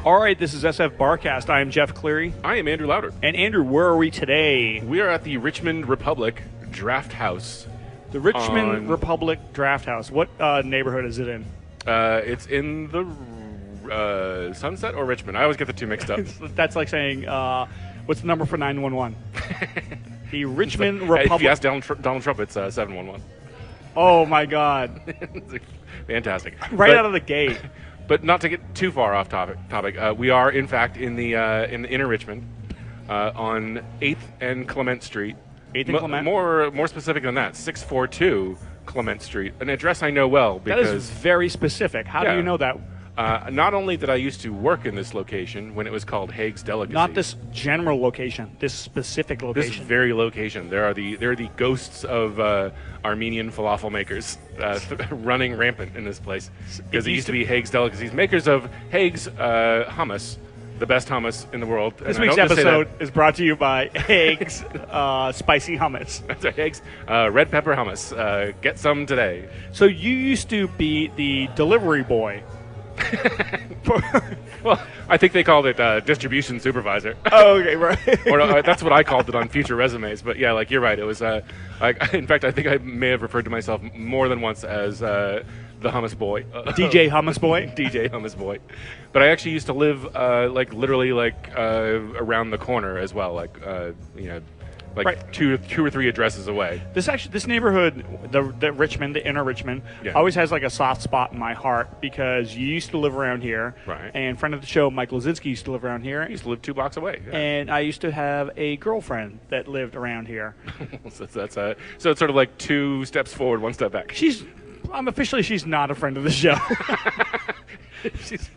All right, this is SFBarkast. I am Jeff Cleary. I am Andrew Louder. And Andrew, where are we today? We are at the Richmond Republic Draft House. The Richmond Republic Draft House. What neighborhood is it in? It's in the Sunset or Richmond. I always get the two mixed up. That's like saying, what's the number for 911? The Richmond Republic. If you ask Donald Trump, it's 711. Oh, my God. Fantastic. Out of the gate. But not to get too far off topic, we are, in fact, in the inner Richmond on 8th and Clement Street. 8th and Clement? More specific than that, 642 Clement Street, an address I know well. Because that is very specific. How do you know that? Not only did I used to work in this location when it was called Hague's Delicacy. Not this general location, this specific location. This very location. There are the ghosts of Armenian falafel makers running rampant in this place. Because it used to be Hague's Delicacies, makers of Hague's hummus, the best hummus in the world. This week's episode is brought to you by Hague's Spicy Hummus. That's right, Hague's Red Pepper Hummus. Get some today. So you used to be the delivery boy. Well, I think they called it distribution supervisor. Oh, okay, right. Or that's what I called it on future resumes. But yeah, like you're right. It was. In fact, I think I may have referred to myself more than once as the hummus boy. DJ Hummus Boy. DJ Hummus Boy. But I actually used to live literally around the corner as well. Right. two or three addresses away. This neighborhood, the Richmond, the inner Richmond, always has like a soft spot in my heart because you used to live around here. Right. And friend of the show, Mike Lazinski, used to live around here. He used to live 2 blocks away. Yeah. And I used to have a girlfriend that lived around here. So it's sort of like 2 steps forward, 1 step back. She's not a friend of the show. She's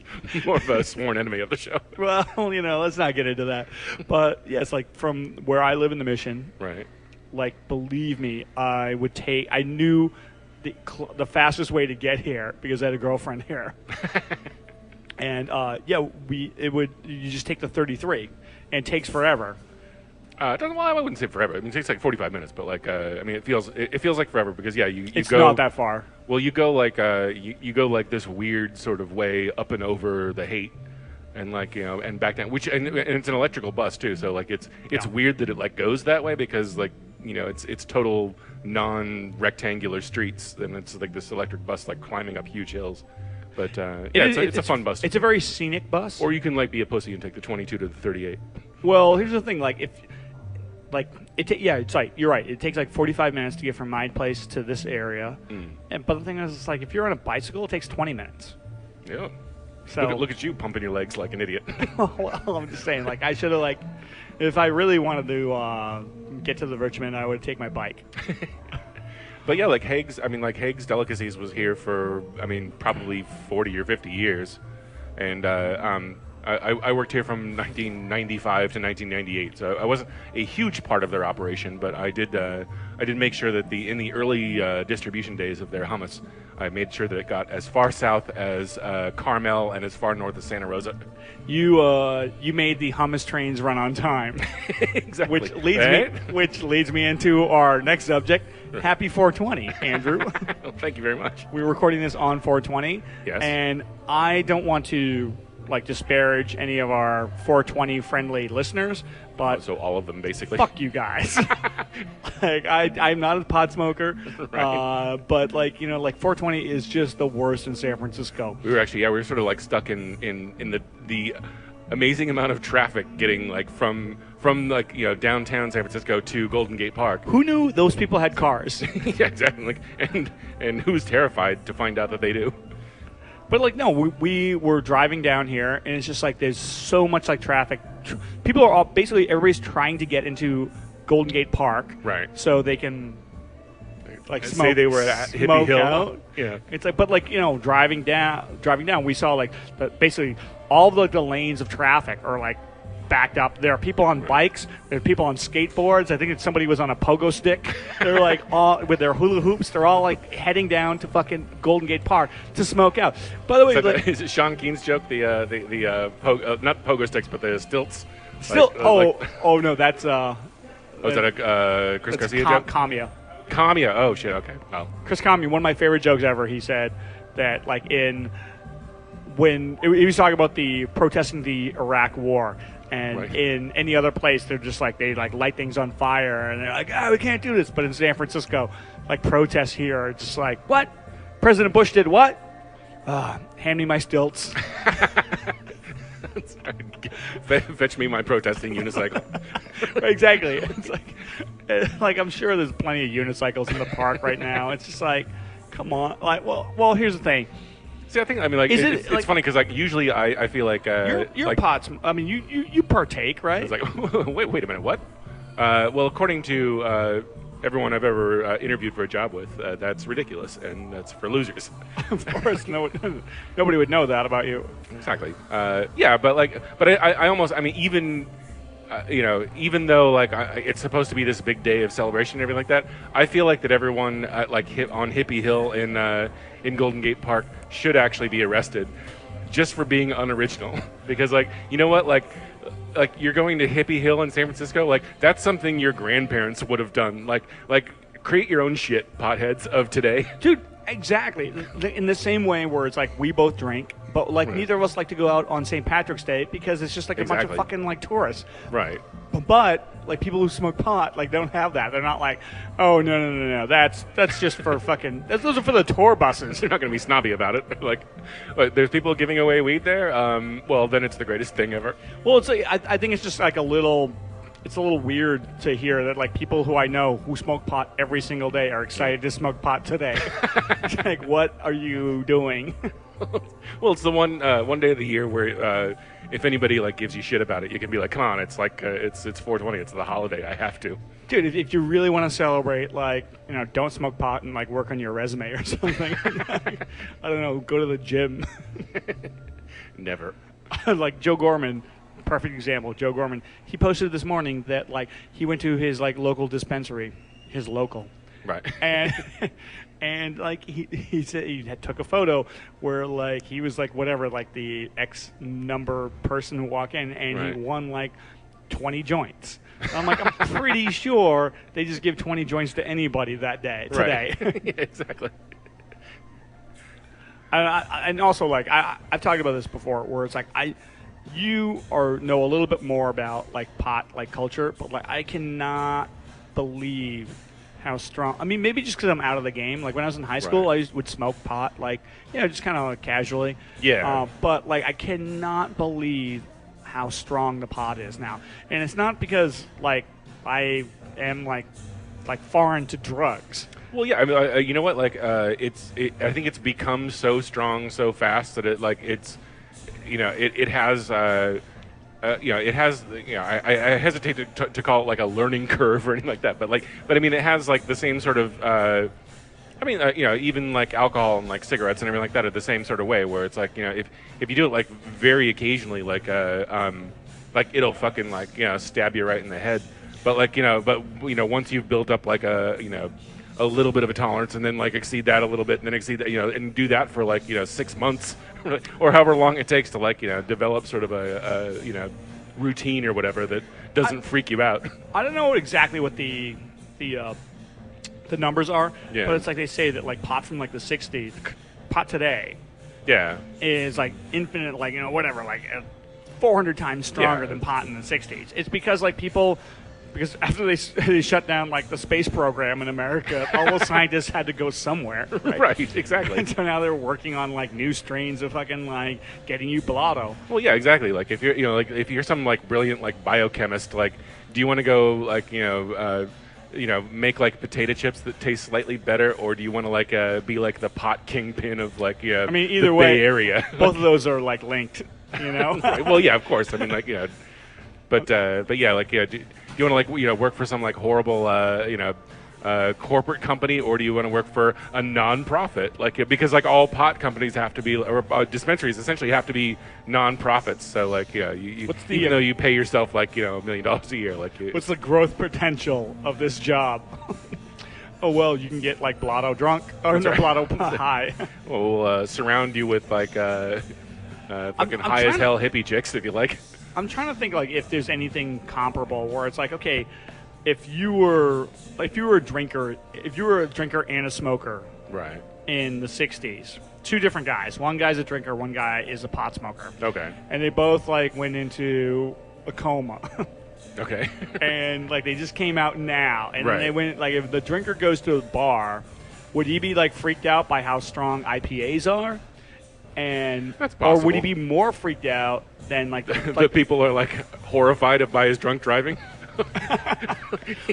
more of a sworn enemy of the show. Well, let's not get into that. But yes, like from where I live in the Mission, right? Like, believe me, I knew the fastest way to get here because I had a girlfriend here. And you just take the 33, and it takes forever. I wouldn't say forever. I mean, it takes like 45 minutes, but it feels like forever because it's go. Not that far. Well, you go you go like this weird sort of way up and over the Haight, and and back down. And it's an electrical bus too, so it's weird that it goes that way because it's total non-rectangular streets, and it's like this electric bus climbing up huge hills. But it's a fun bus. It's a very scenic bus. Or you can be a pussy and take the 22 to the 38. Well, here's the thing: you're right. It takes 45 minutes to get from my place to this area. But the thing is, if you're on a bicycle, it takes 20 minutes. Yeah. So look at you pumping your legs like an idiot. Well, I'm just saying, I should have if I really wanted to get to the Richmond, I would take my bike. But yeah, Hague's Delicacies was here for probably 40 or 50 years, and I worked here from 1995 to 1998, so I wasn't a huge part of their operation, but I did make sure that in the early distribution days of their hummus, I made sure that it got as far south as Carmel and as far north as Santa Rosa. You made the hummus trains run on time. Exactly. Which leads me into our next subject. Happy 420, Andrew. Well, thank you very much. We're recording this on 420. Yes. And I don't want to disparage any of our 420 friendly listeners, but so all of them basically. Fuck you guys. I'm not a pot smoker, right. But 420 is just the worst in San Francisco. We were sort of stuck in the amazing amount of traffic getting from downtown San Francisco to Golden Gate Park. Who knew those people had cars? Yeah, exactly. And who's terrified to find out that they do. But no, we were driving down here, and it's just there's so much traffic. People are everybody's trying to get into Golden Gate Park, right? So they can smoke, say they were at Hippie Hill. Out. Yeah, it's driving down, we saw basically all of the lanes of traffic are backed up. There are people on bikes. There are people on skateboards. I think somebody was on a pogo stick. They're all with their hula hoops. They're all heading down to fucking Golden Gate Park to smoke out. By the way, is it Sean Keene's joke? The not pogo sticks, but the stilts. No, that's was that a Chris Garcia joke? Kamiya. Oh shit. Okay. Well, Chris Kamiya, one of my favorite jokes ever. He said that when he was talking about the protesting the Iraq War. And Right. in any other place, they're just like, they like light things on fire, and they're like, we can't do this. But in San Francisco, like protests here are just like, what? President Bush did what? Hand me my stilts. Fetch me my protesting unicycle. Exactly. It's like I'm sure there's plenty of unicycles in the park right now. It's just like, come on. Like, well, here's the thing. See, I think, I mean, like, it's funny because, like, usually I feel like Your like, pots. I mean, you partake, right? It's like, wait a minute, what? Well, according to everyone I've ever interviewed for a job with, that's ridiculous, and that's for losers. Of course, nobody would know that about you. Exactly. Yeah, but I almost, I mean, even. Even though like it's supposed to be this big day of celebration and everything like that, I feel like that everyone on Hippie Hill in Golden Gate Park should actually be arrested just for being unoriginal. Because like, you know what, like you're going to Hippie Hill in San Francisco, like that's something your grandparents would have done. Like create your own shit, potheads of today, dude. Exactly. In the same way where it's like we both drink, but like neither of us like to go out on St. Patrick's Day because it's just like a bunch of fucking like tourists. Right. But like people who smoke pot like don't have that. They're not like, oh no. That's just for fucking. Those are for the tour buses. They're not going to be snobby about it. Like, there's people giving away weed there. Well, then it's the greatest thing ever. Well, it's like I think it's just like a little. It's a little weird to hear that like people who I know who smoke pot every single day are excited to smoke pot today. It's like, what are you doing? Well, it's the one day of the year where if anybody like gives you shit about it, you can be like, come on, it's like it's 420, it's the holiday, I have to. Dude, if you really want to celebrate, like, don't smoke pot and like work on your resume or something. I don't know, go to the gym. Never. Like Joe Gorman. Perfect example. Joe Gorman. He posted this morning that like he went to his like local dispensary, his local, right, and like he said he took a photo where like he was like whatever like the X number person who walked in and he won like 20 joints. I'm like, I'm pretty sure they just give 20 joints to anybody that day today. Right. Yeah, exactly. And also like I've talked about this before where it's like you know a little bit more about like pot like culture, but like I cannot believe how strong. I mean, maybe just because I'm out of the game. Like when I was in high school, I would smoke pot, like just kind of like casually. Yeah. But like I cannot believe how strong the pot is now, and it's not because like I am like foreign to drugs. Well, yeah. I mean, you know what? Like, I think it's become so strong so fast that it like it's. It has, I hesitate to call it like a learning curve or anything like that, but I mean, it has like the same sort of, even like alcohol and like cigarettes and everything like that are the same sort of way where it's like, if you do it like very occasionally, like it'll fucking like, stab you right in the head. But like, once you've built up like a little bit of a tolerance and then like exceed that a little bit and then exceed that, and do that for like, 6 months or however long it takes to like, develop sort of a routine or whatever that doesn't freak you out. I don't know exactly what the numbers are, yeah. But it's like they say that like pot from like the 60s, pot today is like infinite, like, whatever, like 400 times stronger than pot in the 60s. It's because like because after they shut down like the space program in America, all those scientists had to go somewhere. Right, exactly. And so now they're working on like new strains of fucking like getting you blotto. Well, yeah, exactly. Like if you're like if you're some like brilliant like biochemist, like do you want to go like make like potato chips that taste slightly better, or do you want to like be like the pot kingpin of like I mean, either the way, Bay Area? Both of those are like linked, Right. Well, yeah, of course. I mean, like but yeah, like do you want to like work for some like horrible corporate company, or do you want to work for a non-profit? Like because like all pot companies have to be, or dispensaries essentially have to be non-profits. So like even though you pay yourself like $1 million a year, like what's the growth potential of this job? Oh well, you can get like blotto drunk or blotto high. We'll surround you with like fucking high as hell hippie chicks if you like. I'm trying to think like if there's anything comparable where it's like, okay, if you were a drinker and a smoker, right, in the 60s, two different guys. One guy's a drinker, one guy is a pot smoker. Okay. And they both like went into a coma. Okay. And like they just came out now, and Right. then they went like if the drinker goes to a bar, would he be like freaked out by how strong IPAs are? And That's or would possible. he be more freaked out than like The people are like horrified by his drunk driving.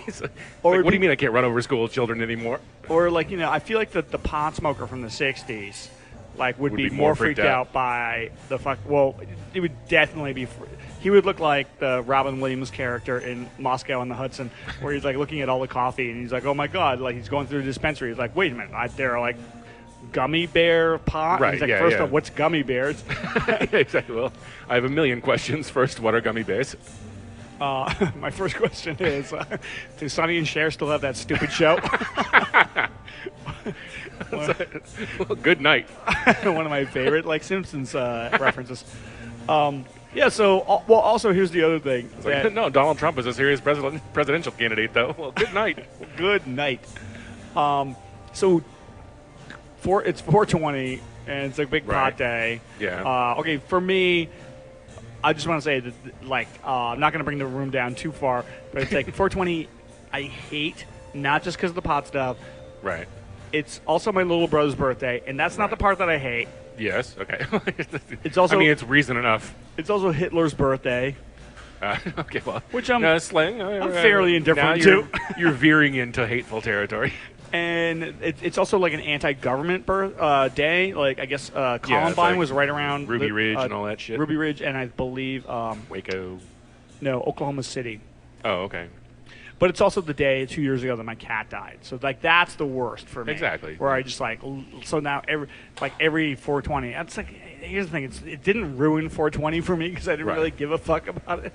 He's like, Or what do you mean I can't run over school children anymore? or like I feel like the pot smoker from the '60s like would be more freaked out by the fuck. Well, it would definitely be. He would look like the Robin Williams character in Moscow on the Hudson, where he's like looking at all the coffee and he's like, "Oh my god!" Like he's going through the dispensary. He's like, "Wait a minute, there are like gummy bear pot." Right, He's like, yeah, "First yeah. off, what's gummy bears?" Exactly. Well, I have a million questions. First, what are gummy bears? My first question is, do Sonny and Cher still have that stupid show? Well, good night. One of my favorite like Simpsons references. Yeah. So, well, also here's the other thing. It's like, no, Donald Trump is a serious presidential candidate, though. Well, good night. Good night. So, it's 420 and it's a big pot Right. day. Yeah. Okay, for me, I just want to say that like I'm not going to bring the room down too far, but it's like 420. I hate not just because of the pot stuff. Right. It's also my little brother's birthday, and that's not the part that I hate. Yes. Okay. It's also I mean, it's reason enough. it's also Hitler's birthday. Okay. Well, Which I'm- slang. I'm fairly indifferent now to. You're veering into hateful territory. And it's also like an anti-government day. Like I guess it's Columbine like was right around Ruby Ridge and all that shit. Ruby Ridge, and I believe Waco. no, Oklahoma City. Oh, okay. But it's also the day 2 years ago that my cat died. So like that's the worst for me. Exactly. Where I just like so now every 420. That's like here's the thing. It didn't ruin 420 for me because I didn't Right. really give a fuck about it.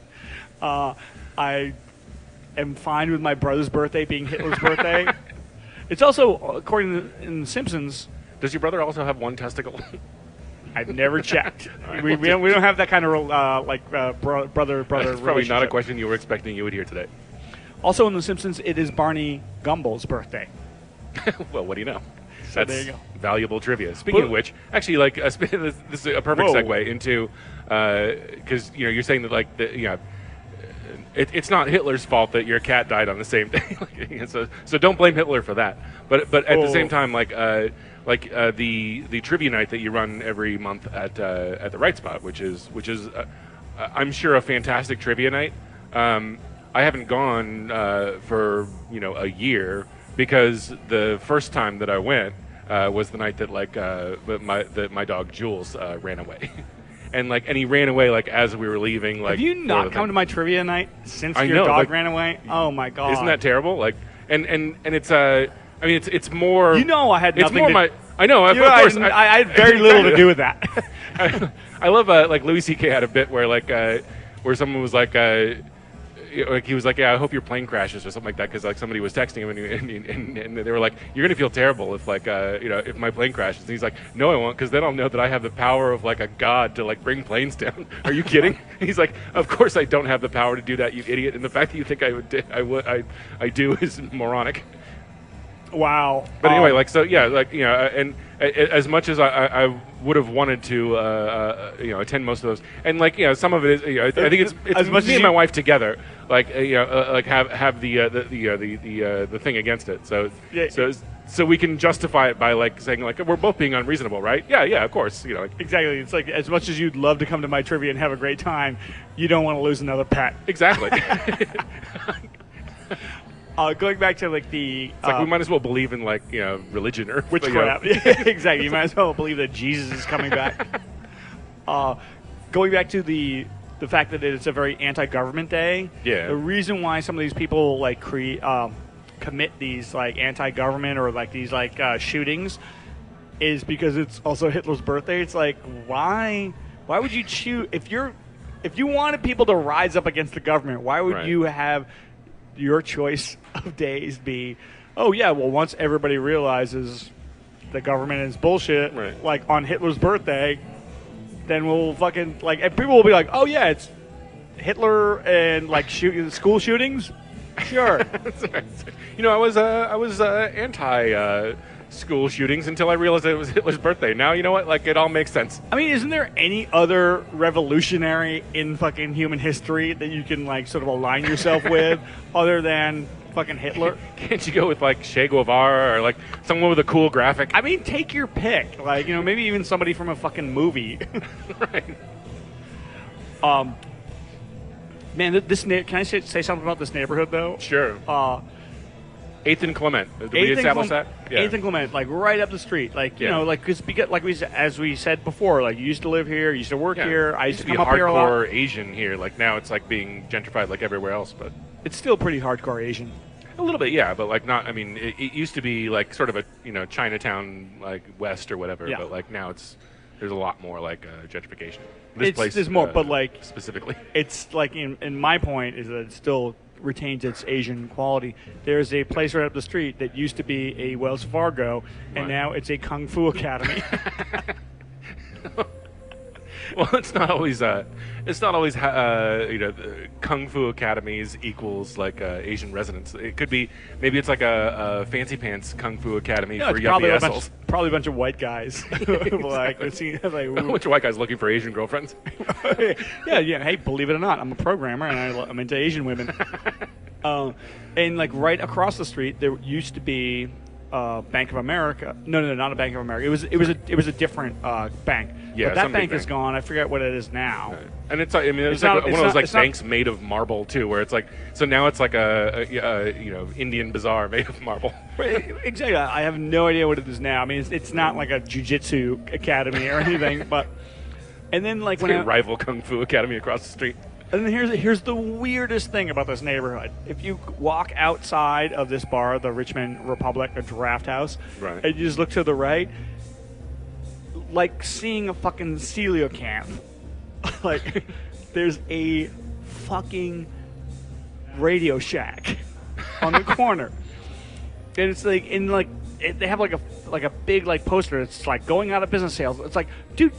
I am fine with my brother's birthday being Hitler's birthday. It's also, according to in The Simpsons, Does your brother also have one testicle? I've never checked. right, we don't have that kind of brother. That's probably not a question you were expecting you would hear today. Also in The Simpsons, it is Barney Gumbel's birthday. Well, what do you know? So there you go. Valuable trivia. Speaking of which, actually, like this is a perfect Whoa. segue into because you're saying that like it's not Hitler's fault that your cat died on the same day. so don't blame Hitler for that. But at the same time, the trivia night that you run every month at the Right Spot, which is I'm sure a fantastic trivia night. I haven't gone for a year because the first time that I went was the night that my dog Jules ran away. And he ran away as we were leaving. Have you not come to my trivia night since your know, dog ran away? Oh my god! Isn't that terrible? And it's I mean it's more. I had It's nothing. more to, my. I know. Of you course. I had very little to do with that. I love Louis C.K. had a bit where where someone was he was like, yeah, I hope your plane crashes or something like that because somebody was texting him and they were like, you're gonna feel terrible if if my plane crashes. And he's like, no, I won't, because then I'll know that I have the power of a god to bring planes down. Are you kidding? He's like, of course I don't have the power to do that, you idiot. And the fact that you think I do is moronic. Wow. But anyway, and as much as I would have wanted to, attend most of those, and some of it is, I think it's as much me as and my wife together, have the thing against it. So Yeah. so we can justify it by saying we're both being unreasonable, right? Yeah, of course, Exactly. It's as much as you'd love to come to my trivia and have a great time, you don't want to lose another pet. exactly. Going back to the we might as well believe in religion or witchcraft. Exactly. You might as well believe that Jesus is coming back. Going back to the fact that it's a very anti-government day. Yeah. The reason why some of these people commit these anti-government or these shootings is because it's also Hitler's birthday. It's why would you choose if you wanted people to rise up against the government? Why would Right. you have your choice of days be, oh yeah, well once everybody realizes the government is bullshit, Right. on Hitler's birthday, then we'll fucking and people will be like, oh yeah, it's Hitler and school shootings. Sure. I was anti school shootings until I realized it was Hitler's birthday. Now, you know what? Like, it all makes sense. I mean, isn't there any other revolutionary in fucking human history that you can, like, sort of align yourself with other than fucking Hitler? Can't you go with, like, Che Guevara or, like, someone with a cool graphic? I mean, take your pick. Like, you know, maybe even somebody from a fucking movie. Right. Man, can I say something about this neighborhood, though? Sure. 8th and Clement. Did we establish that? Yeah. 8th and Clement, like right up the street. Like, you know, like, because as we said before, like, you used to live here, you used to work here. I used to be come up here a lot. hardcore Asian here. Like, now it's like being gentrified like everywhere else, but it's still pretty hardcore Asian. A little bit, yeah, but like not. I mean, it used to be like sort of a Chinatown like West or whatever, but like now there's a lot more like gentrification. There's more, but like specifically, it's like in my point is that it still retains its Asian quality. There's a place right up the street that used to be a Wells Fargo, and now it's a Kung Fu Academy. Well, it's not always Kung Fu Academies equals like Asian residents. It could be maybe it's like a fancy pants Kung Fu Academy for yuppie assholes. Probably a bunch of white guys. Like, let's see, like, a bunch of white guys looking for Asian girlfriends. yeah. Hey, believe it or not, I'm a programmer and I'm into Asian women. And like right across the street, there used to be Bank of America. No, not a Bank of America. It was a different bank. Yeah, but that bank is gone. I forget what it is now. Right. And it's like, one of those banks made of marble too, where it's like now it's like a Indian bazaar made of marble. Exactly. I have no idea what it is now. I mean, it's not like a jiu-jitsu academy or anything, but and then like it's rival Kung Fu Academy across the street. And then here's the weirdest thing about this neighborhood. If you walk outside of this bar, the Richmond Republic DraghtHouse, right, and you just look to the right, like seeing a fucking coelacanth. Like, there's a fucking Radio Shack on the corner, and it's like they have like a big like poster. It's like going out of business sales. It's like, dude.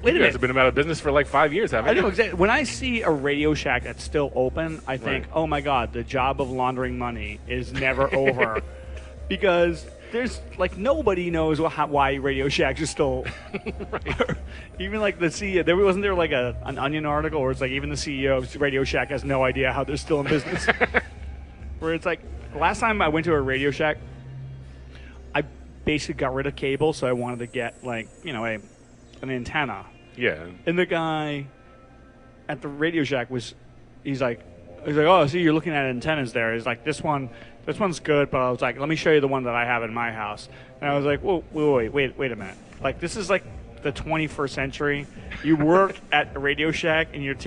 Wait a minute. You guys have been out of business for like 5 years, haven't you? I know exactly. When I see a Radio Shack that's still open, I think, oh my God, the job of laundering money is never over. Because there's like nobody knows why Radio Shacks are still. Right. Even like the CEO, wasn't there like an Onion article where it's like even the CEO of Radio Shack has no idea how they're still in business. Where it's like last time I went to a Radio Shack, I basically got rid of cable, so I wanted to get like an antenna. Yeah. And the guy at the Radio Shack he's like, oh, see, you're looking at antennas there. He's like, this one's good, but I was like, let me show you the one that I have in my house. And I was like, whoa, wait a minute. Like, this is like the 21st century. You work at a Radio Shack, and you're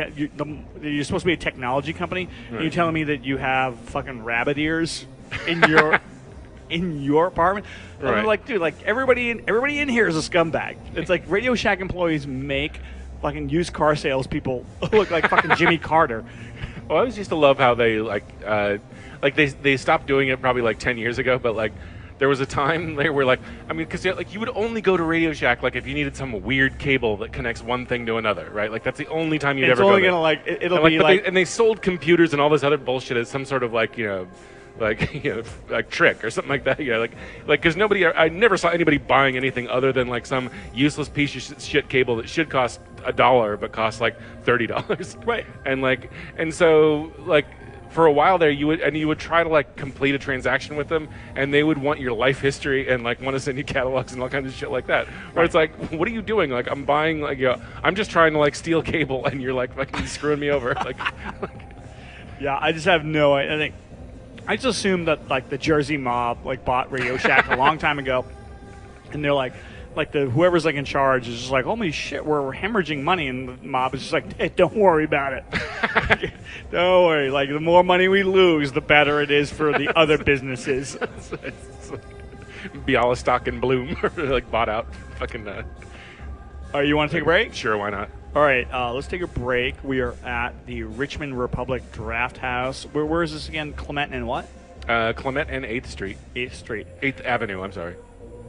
supposed to be a technology company, and you're telling me that you have fucking rabbit ears in your in your apartment. And I'm like, dude, like everybody in here is a scumbag. It's like Radio Shack employees make fucking used car salespeople look like fucking Jimmy Carter. Well, I always used to love how they they stopped doing it probably like 10 years ago, but like there was a time they were like, I mean, because like you would only go to Radio Shack like if you needed some weird cable that connects one thing to another, right? Like that's the only time you'd ever go. It's only gonna it'll be like, and they sold computers and all this other bullshit as some sort of like like trick or something like that. Like because I never saw anybody buying anything other than like some useless piece of shit cable that should cost $1 but costs like $30. Right. And so for a while there, you would try to like complete a transaction with them, and they would want your life history and like want to send you catalogs and all kinds of shit like that. Where it's like, what are you doing? Like I'm buying I'm just trying to like steal cable, and you're like fucking screwing me over. Yeah, I just have no idea. I just assumed that like the Jersey mob like bought Radio Shack a long time ago, and they're like whoever's like in charge is just like, holy shit, we're hemorrhaging money, and the mob is just like, hey, don't worry about it. Don't worry. Like the more money we lose, the better it is for the other businesses. Bialystock and Bloom like bought out fucking. You want to take a break? Sure, why not? All right, let's take a break. We are at the Richmond Republic DraghtHouse. Where is this again? Clement and what? Clement and 8th Street. 8th Street. 8th Avenue, I'm sorry.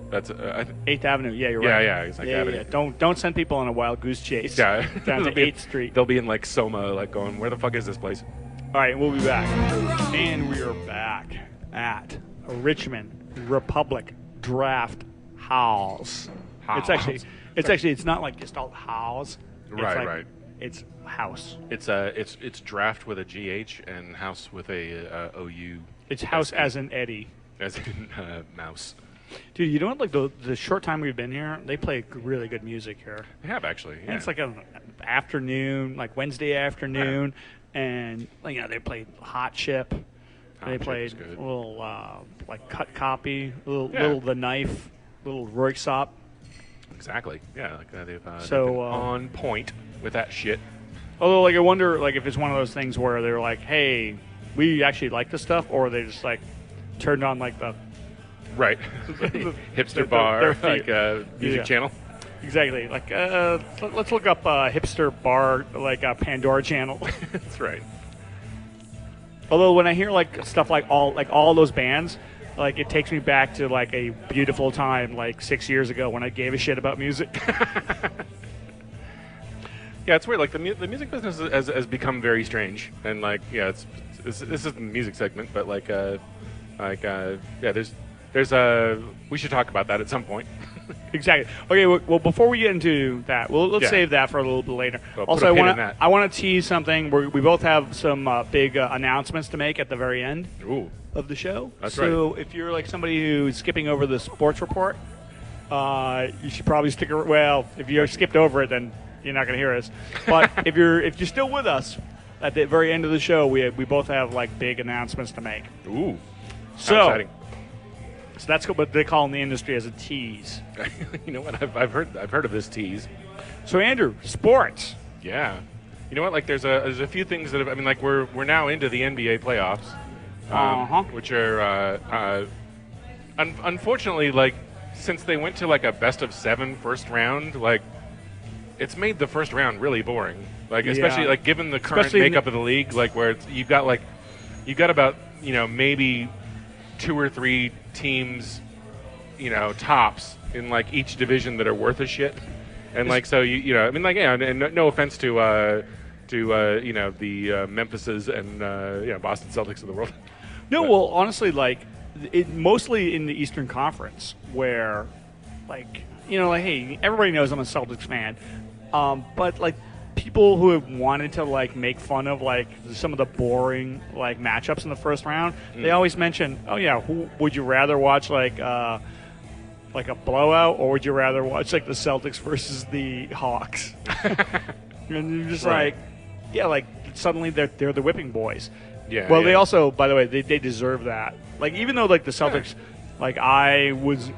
That's 8th Avenue. Yeah, you're right. Yeah, it's like Avenue. Yeah. Don't send people on a wild goose chase. Yeah. Down to 8th Street. They'll be in like Soma, like going, where the fuck is this place? All right, we'll be back. And we are back at Richmond Republic SFBarkast142 RichmondDraghtHouse. It's not like just all house. Right. It's house. It's draft with a GH and house with a OU. It's house as in Eddie. As in mouse. Dude, you know what? Like the short time we've been here, they play really good music here. They have actually. Yeah. And it's like an afternoon, like Wednesday afternoon, and they played Hot Chip. They played a little like Cut Copy, little The Knife, little Royksop. Exactly. Yeah, like they've so been on point with that shit. Although, like, I wonder, like, if it's one of those things where they're like, "Hey, we actually like this stuff," or they just like turned on like the hipster bar, like music channel. Exactly. Like, let's look up hipster bar, like a Pandora channel. That's right. Although when I hear like stuff like all those bands, like it takes me back to like a beautiful time, like 6 years ago when I gave a shit about music. Yeah, it's weird. Like the music business has become very strange, and like this is the music segment, but there's we should talk about that at some point. Exactly. Okay. Well, before we get into that, let's save that for a little bit later. Well, also, I want to tease something. We both have some big announcements to make at the very end of the show. That's right. So if you're like somebody who's skipping over the sports report, you should probably stick around. Well, if you skipped over it, then you're not going to hear us. But if you're still with us at the very end of the show, we both have like big announcements to make. Ooh. So exciting. So that's what they call in the industry as a tease. You know what? I've heard of this tease. So Andrew, sports. Yeah. You know what? Like there's a few things that like we're now into the NBA playoffs, which are unfortunately, like, since they went to like a best of 7 first round, like it's made the first round really boring. Like especially like given the current makeup of the league, like where you've got about maybe 2 or 3 teams, tops in like each division that are worth a shit, and like so and no offense to the Memphises and Boston Celtics of the world. No, well, honestly, like it mostly in the Eastern Conference where, hey, everybody knows I'm a Celtics fan, but like people who have wanted to like make fun of like some of the boring like matchups in the first round, they always mention, who would you rather watch like a blowout, or would you rather watch like the Celtics versus the Hawks? And you're just like suddenly they're the whipping boys. Yeah. Well, they also, by the way, they deserve that. Like even though like the Celtics, like I was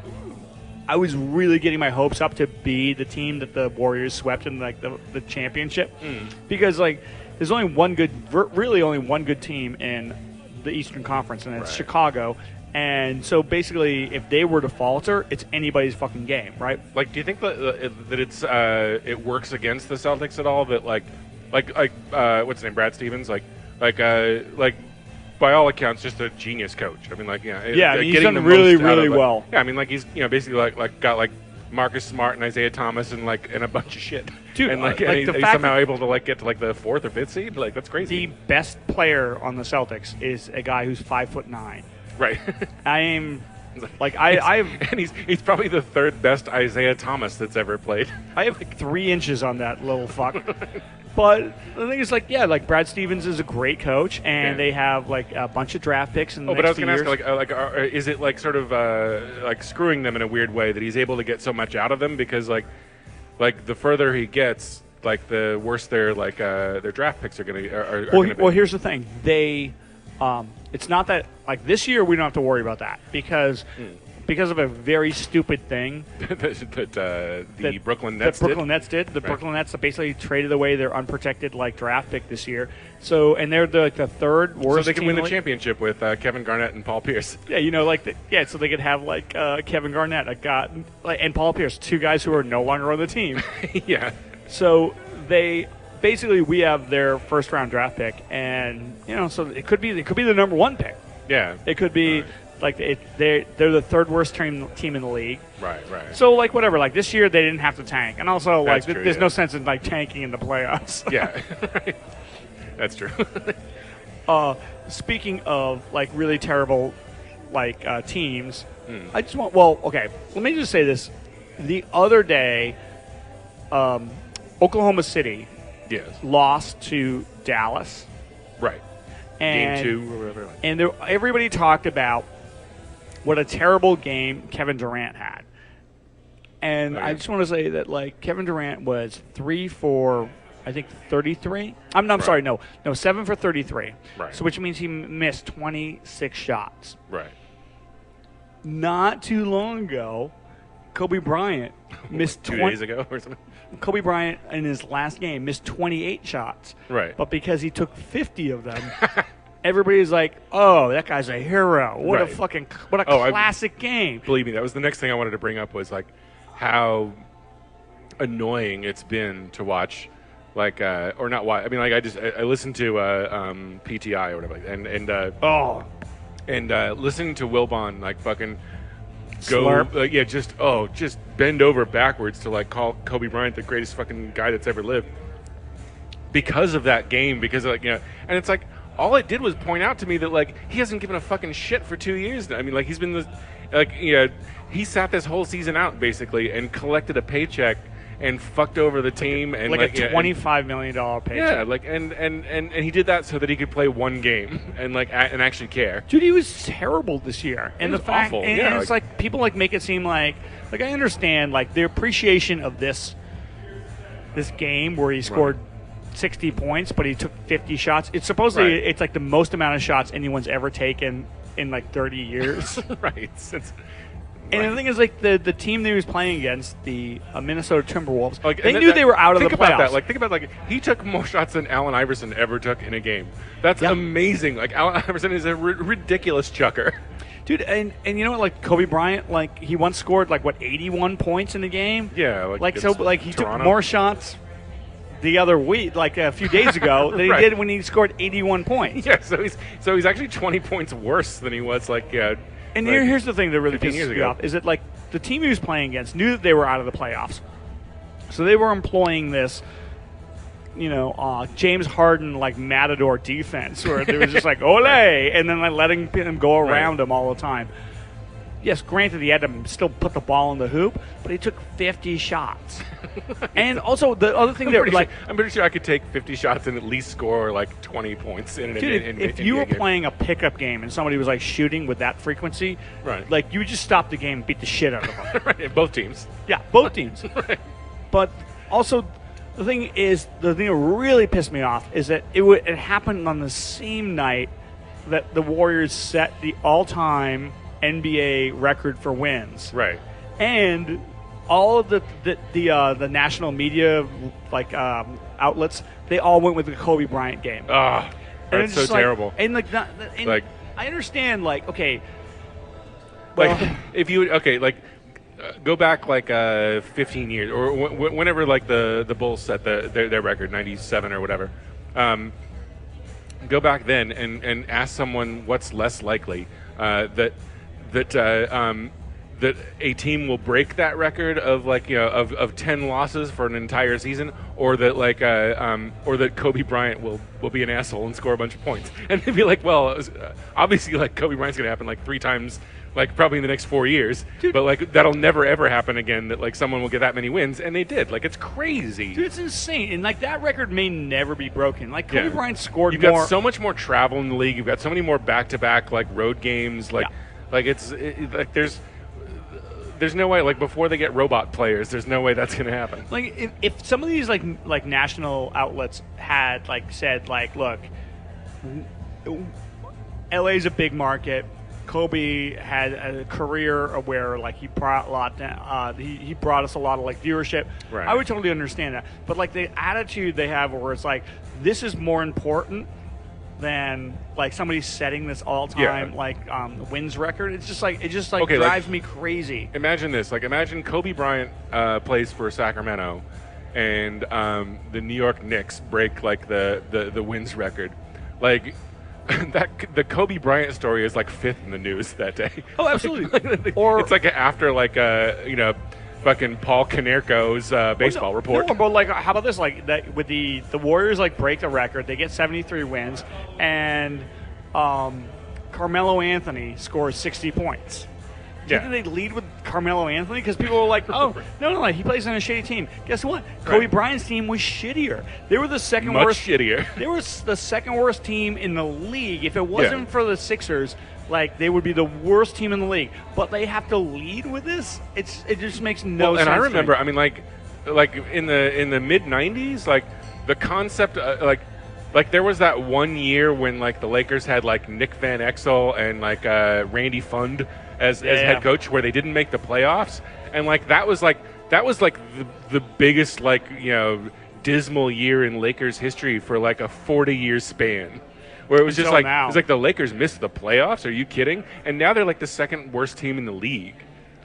really getting my hopes up to be the team that the Warriors swept in like the championship, because like there's only one good team in the Eastern Conference, and it's Chicago. And so basically, if they were to falter, it's anybody's fucking game, right? Like, do you think that it works against the Celtics at all? That like what's his name, Brad Stevens, like by all accounts, just a genius coach. I mean, he's done really well. Yeah, I mean, like he's basically like got like Marcus Smart and Isaiah Thomas and a bunch of shit. Dude, and he's somehow able to like get to like the 4th or 5th seed. Like that's crazy. The best player on the Celtics is a guy who's 5'9". Right. and he's probably the 3rd best Isaiah Thomas that's ever played. I have like 3 inches on that little fuck. But the thing is, Brad Stevens is a great coach, and they have like a bunch of draft picks in the next but I was going to ask, is it like sort of like screwing them in a weird way that he's able to get so much out of them, because like the further he gets, like the worse their draft picks are going to be. Well, here's the thing: it's not that like this year we don't have to worry about that because of a very stupid thing that the Brooklyn Nets did. The Brooklyn Nets basically traded away their unprotected like draft pick this year. So and they're the 3rd worst. So they can team win the championship with Kevin Garnett and Paul Pierce. Yeah, so they could have like Kevin Garnett, and Paul Pierce, 2 guys who are no longer on the team. Yeah. So we have their first round draft pick, and so it could be the number 1 pick. Yeah. It could be. Like they're the 3rd worst team in the league. Right. So like whatever. Like this year they didn't have to tank, and also like true, there's no sense in like tanking in the playoffs. Yeah, that's true. Speaking of like really terrible like teams, I just want. Well, okay. Let me just say this: the other day, Oklahoma City Yes. lost to Dallas, Right. and Game 2 or whatever. and everybody talked about what a terrible game Kevin Durant had. And I just want to say that, like, Kevin Durant was 3 for, I think, 33. I'm sorry, no, 7 for 33. Right. So which means he missed 26 shots. Right. Not too long ago, Kobe Bryant missed 2 days ago or something. Kobe Bryant in his last game missed 28 shots. Right. But because he took 50 of them, everybody's like, "Oh, that guy's a hero! What Right. what a classic game!" Believe me, that was the next thing I wanted to bring up was like how annoying it's been to watch, like or not watch. I mean, like I listened to PTI or whatever, and listening to Wilbon like fucking go, Slurp. just bend over backwards to like call Kobe Bryant the greatest fucking guy that's ever lived because of that game. Because like and it's like all it did was point out to me that like he hasn't given a fucking shit for 2 years now. I mean, like he's been he sat this whole season out basically and collected a paycheck and fucked over the team and like a $25 million paycheck. Yeah, like and he did that so that he could play one game and like and actually care. Dude, he was terrible this year, and was the fact, awful. and, Yeah, and it's like people like make it seem like I understand like the appreciation of this game where he scored 60 points, but he took 50 shots. It's supposedly it's like the most amount of shots anyone's ever taken in like 30 years. Right. And the thing is, like the team that he was playing against, the Minnesota Timberwolves, Like, they knew they were out of the think about playoffs. that. Think about he took more shots than Allen Iverson ever took in a game. That's amazing. Like Allen Iverson is a ridiculous chucker. Dude, and you know what? Like Kobe Bryant, like he once scored 81 points in a game. Yeah, he Toronto. took more shots the other week, like a few days ago, than he did when he scored 81 points. Yeah, so he's actually 20 points worse than he was And here's the thing that really 15 pisses years me ago. off is that like the team he was playing against knew that they were out of the playoffs, so they were employing this, James Harden like matador defense where they was just like ole, and then like letting him go around him all the time. Yes, granted he had to still put the ball in the hoop, but he took 50 shots. And also the other thing I'm pretty sure I could take 50 shots and at least score like 20 points in an dude, if you were playing a pickup game and somebody was like shooting with that frequency, like you would just stop the game and beat the shit out of them. Right, both teams. Yeah, both teams. Right. But also, the thing that really pissed me off is that it happened on the same night that the Warriors set the all-time NBA record for wins. Right. And all of the national media outlets, they all went with the Kobe Bryant game. Oh, that's so terrible. I understand, okay. Well, if you go back 15 years or whenever the Bulls set their record 97 or whatever, go back then and ask someone what's less likely that a team will break that record of 10 losses for an entire season, or that Kobe Bryant will be an asshole and score a bunch of points. And they'd be like, well, obviously Kobe Bryant's going to happen 3 times, probably in the next 4 years. Dude. But that'll never ever happen again. That someone will get that many wins, and they did. It's crazy. Dude, it's insane, and that record may never be broken. Kobe Bryant scored You've more. You've got so much more travel in the league. You've got so many more back-to-back road games. There's no way. Before they get robot players, there's no way that's going to happen. If some of these national outlets had said look, LA's a big market. Kobe had a career where he brought a lot. He brought us a lot of viewership. Right. I would totally understand that. But the attitude they have, where it's this is more important than somebody setting this all-time wins record. It's just drives me crazy. Imagine this. Imagine Kobe Bryant plays for Sacramento, and the New York Knicks break the wins record. The Kobe Bryant story is 5th in the news that day. Oh, absolutely. Or it's after fucking Paul Konerko's baseball report. No, but how about this? That with the Warriors break the record, they get 73 wins, and Carmelo Anthony scores 60 points. Do you think they'd lead with Carmelo Anthony? Because people were like, oh, no, he plays on a shitty team. Guess what? Kobe Bryant's team was shittier. They were the second worst. Much shittier. They were the second worst team in the league. If it wasn't for the Sixers, like, they would be the worst team in the league. But they have to lead with this? It just makes no sense. And I remember, I mean, like in the mid-'90s, like, the concept, like there was that one year when like the Lakers had like Nick Van Exel and like Randy Fund as head coach, where they didn't make the playoffs, and like that was like the biggest, like, you know, dismal year in Lakers history for like a 40-year span, where it was just like now. It was like the Lakers missed the playoffs. Are you kidding? And now they're like the second worst team in the league.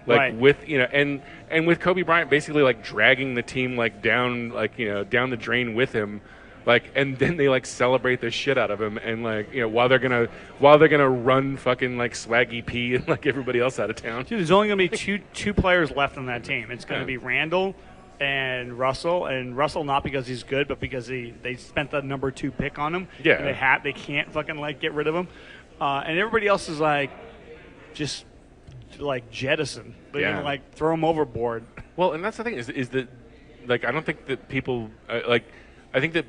Like with, you know, and with Kobe Bryant basically like dragging the team like down, like, you know, down the drain with him, like, and then they like celebrate the shit out of him, and like, you know, while they're gonna run fucking like Swaggy P and like everybody else out of town. Dude, there's only gonna be two players left on that team. It's gonna be Randall and Russell not because he's good, but because they spent the number 2 pick on him. Yeah, and they can't fucking like get rid of him, and everybody else is like just like jettison. They're gonna like throw him overboard. Well, and that's the thing is that, like, I don't think that people like. I think that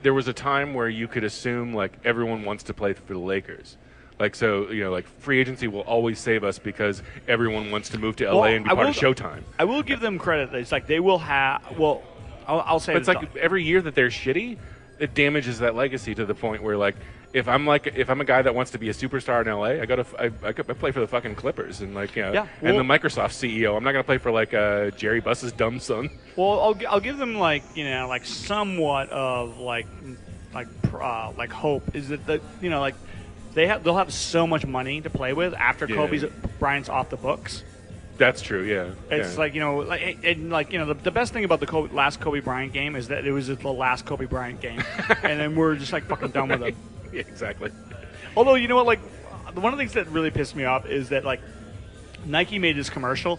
there was a time where you could assume like everyone wants to play for the Lakers. Like, so, you know, like, free agency will always save us because everyone wants to move to LA and be part of Showtime. I will give them credit. It's like they will have. Well, I'll say. But it's like every year that they're shitty, it damages that legacy to the point where, like, if I'm a guy that wants to be a superstar in LA, I play for the fucking Clippers, and like, you know, and the Microsoft CEO. I'm not gonna play for like Jerry Buss's dumb son. Well, I'll give them, like, you know, like somewhat of like hope is that you know, like they'll have so much money to play with after Bryant's off the books. That's true, yeah. It's like, you know, like, and like, you know, the best thing about the last Kobe Bryant game is that it was the last Kobe Bryant game, and then we're just like fucking done with it. Yeah, exactly. Although, you know what, like, one of the things that really pissed me off is that, like, Nike made this commercial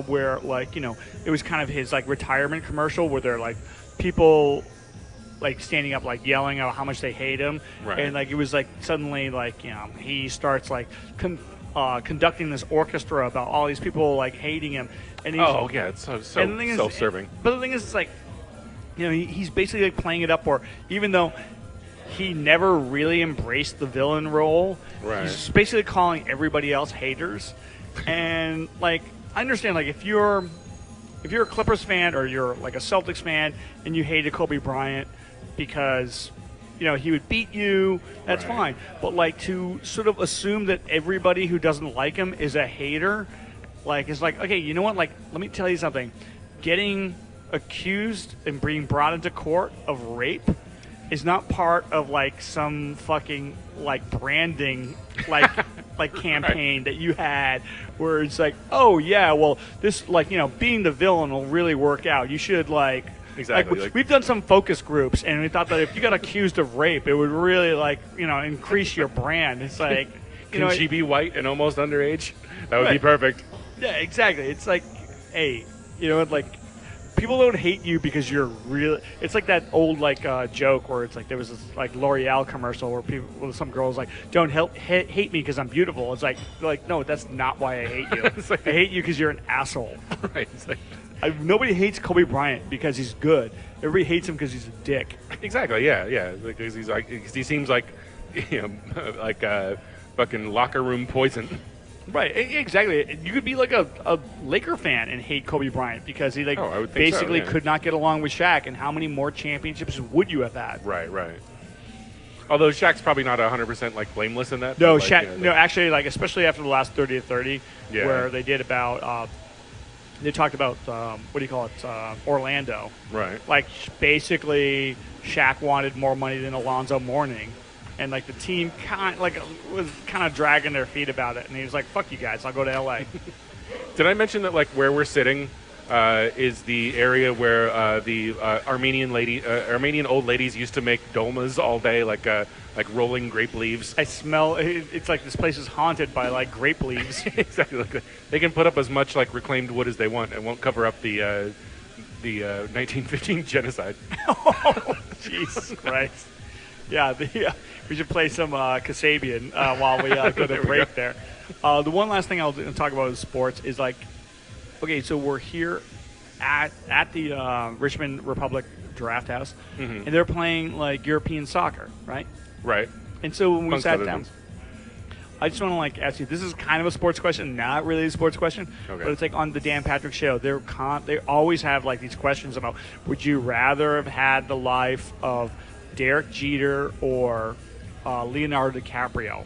where, like, you know, it was kind of his like retirement commercial where they're like people like standing up, like yelling about how much they hate him, and like it was like suddenly, like, you know, he starts like conducting this orchestra about all these people like hating him, and he's, it's so self-serving. But the thing is, it's like, you know, he's basically like playing it up, or even though he never really embraced the villain role, he's basically calling everybody else haters. And like, I understand, like, if you're a Clippers fan or you're like a Celtics fan and you hated Kobe Bryant because, you know, he would beat you, that's fine. But like, to sort of assume that everybody who doesn't like him is a hater, like, it's like, okay, you know what? Like, let me tell you something. Getting accused and being brought into court of rape is not part of like some fucking like branding like like campaign that you had where it's like, oh yeah, well, this, like, you know, being the villain will really work out. You should like we've done some focus groups and we thought that if you got accused of rape, it would really, like, you know, increase your brand. It's like, can she be white and almost underage? That would be perfect. Yeah, exactly. It's like, hey, you know, like, people don't hate you because you're real. It's like that old like joke where it's like there was this like L'Oreal commercial where some girls like, don't hate me because I'm beautiful. It's like no, that's not why I hate you. Like, I hate you because you're an asshole. Right. It's like, nobody hates Kobe Bryant because he's good. Everybody hates him because he's a dick. Exactly. Yeah. Because he seems like, you know, like fucking locker room poison. Right, exactly. You could be like a Laker fan and hate Kobe Bryant because he basically could not get along with Shaq. And how many more championships would you have had? Right. Although Shaq's probably not 100% like blameless in that. No, like, Shaq. You know, no, actually, like, especially after the last 30 to 30, where they did about they talked about what do you call it, Orlando. Right. Like, basically, Shaq wanted more money than Alonzo Mourning. And like the team was kind of dragging their feet about it, and he was like, "Fuck you guys, I'll go to LA." Did I mention that like where we're sitting is the area where the Armenian old ladies used to make dolmas all day, like rolling grape leaves? I smell. It's like this place is haunted by like grape leaves. Exactly. They can put up as much like reclaimed wood as they want. It won't cover up the 1915 genocide. Oh, Jesus Christ. Yeah, we should play some Kasabian while we go to break there. The one last thing I'll talk about is sports is like, okay, so we're here at the Richmond Republic Draft House, and they're playing like European soccer, right? Right. And so when we Amongst sat other down, things. I just want to like ask you. This is kind of a sports question, not really a sports question, Okay. but it's like on the Dan Patrick Show. They always have like these questions about: would you rather have had the life of Derek Jeter or Leonardo DiCaprio?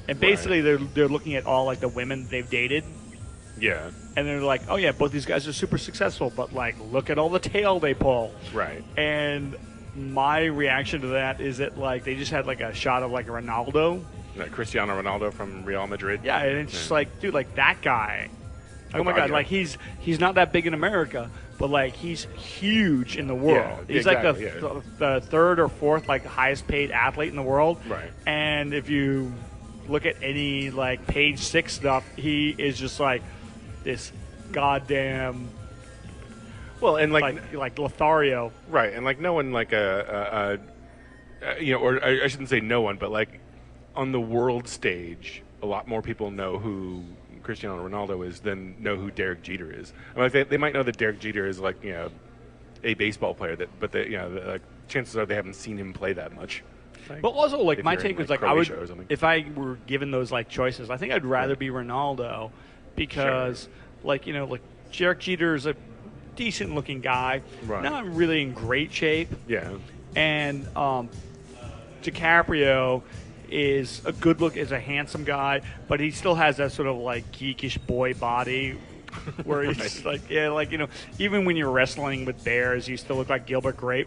And basically, they're looking at all like the women they've dated, Yeah. and they're like, oh yeah, both these guys are super successful, but like look at all the tail they pull. Right. And my reaction to that is that like they just had like a shot of like a Ronaldo. Cristiano Ronaldo from Real Madrid. Yeah, and it's just like, dude, like that guy. Oh my God, God, yeah. like he's not that big in America, but like he's huge in the world. Yeah, He's exactly, like the third or fourth like highest paid athlete in the world. Right. And if you look at any like page 6 stuff, he is just like this goddamn Well, and like Lothario. right, and like no one like or I shouldn't say no one, but like on the world stage, a lot more people know who Cristiano Ronaldo is than know who Derek Jeter is. I mean, like they might know that Derek Jeter is like a baseball player, but like chances are they haven't seen him play that much. Like, But also, like if my you're take in, was like, like I would, Croatia or something. if I were given those like choices, I think I'd rather be Ronaldo because, like like Derek Jeter is a decent looking guy, Right. not really in great shape, Yeah. and DiCaprio is a good look, is a handsome guy, but he still has that sort of like geekish boy body. Where he's Right. like, even when you're wrestling with bears, you still look like Gilbert Grape.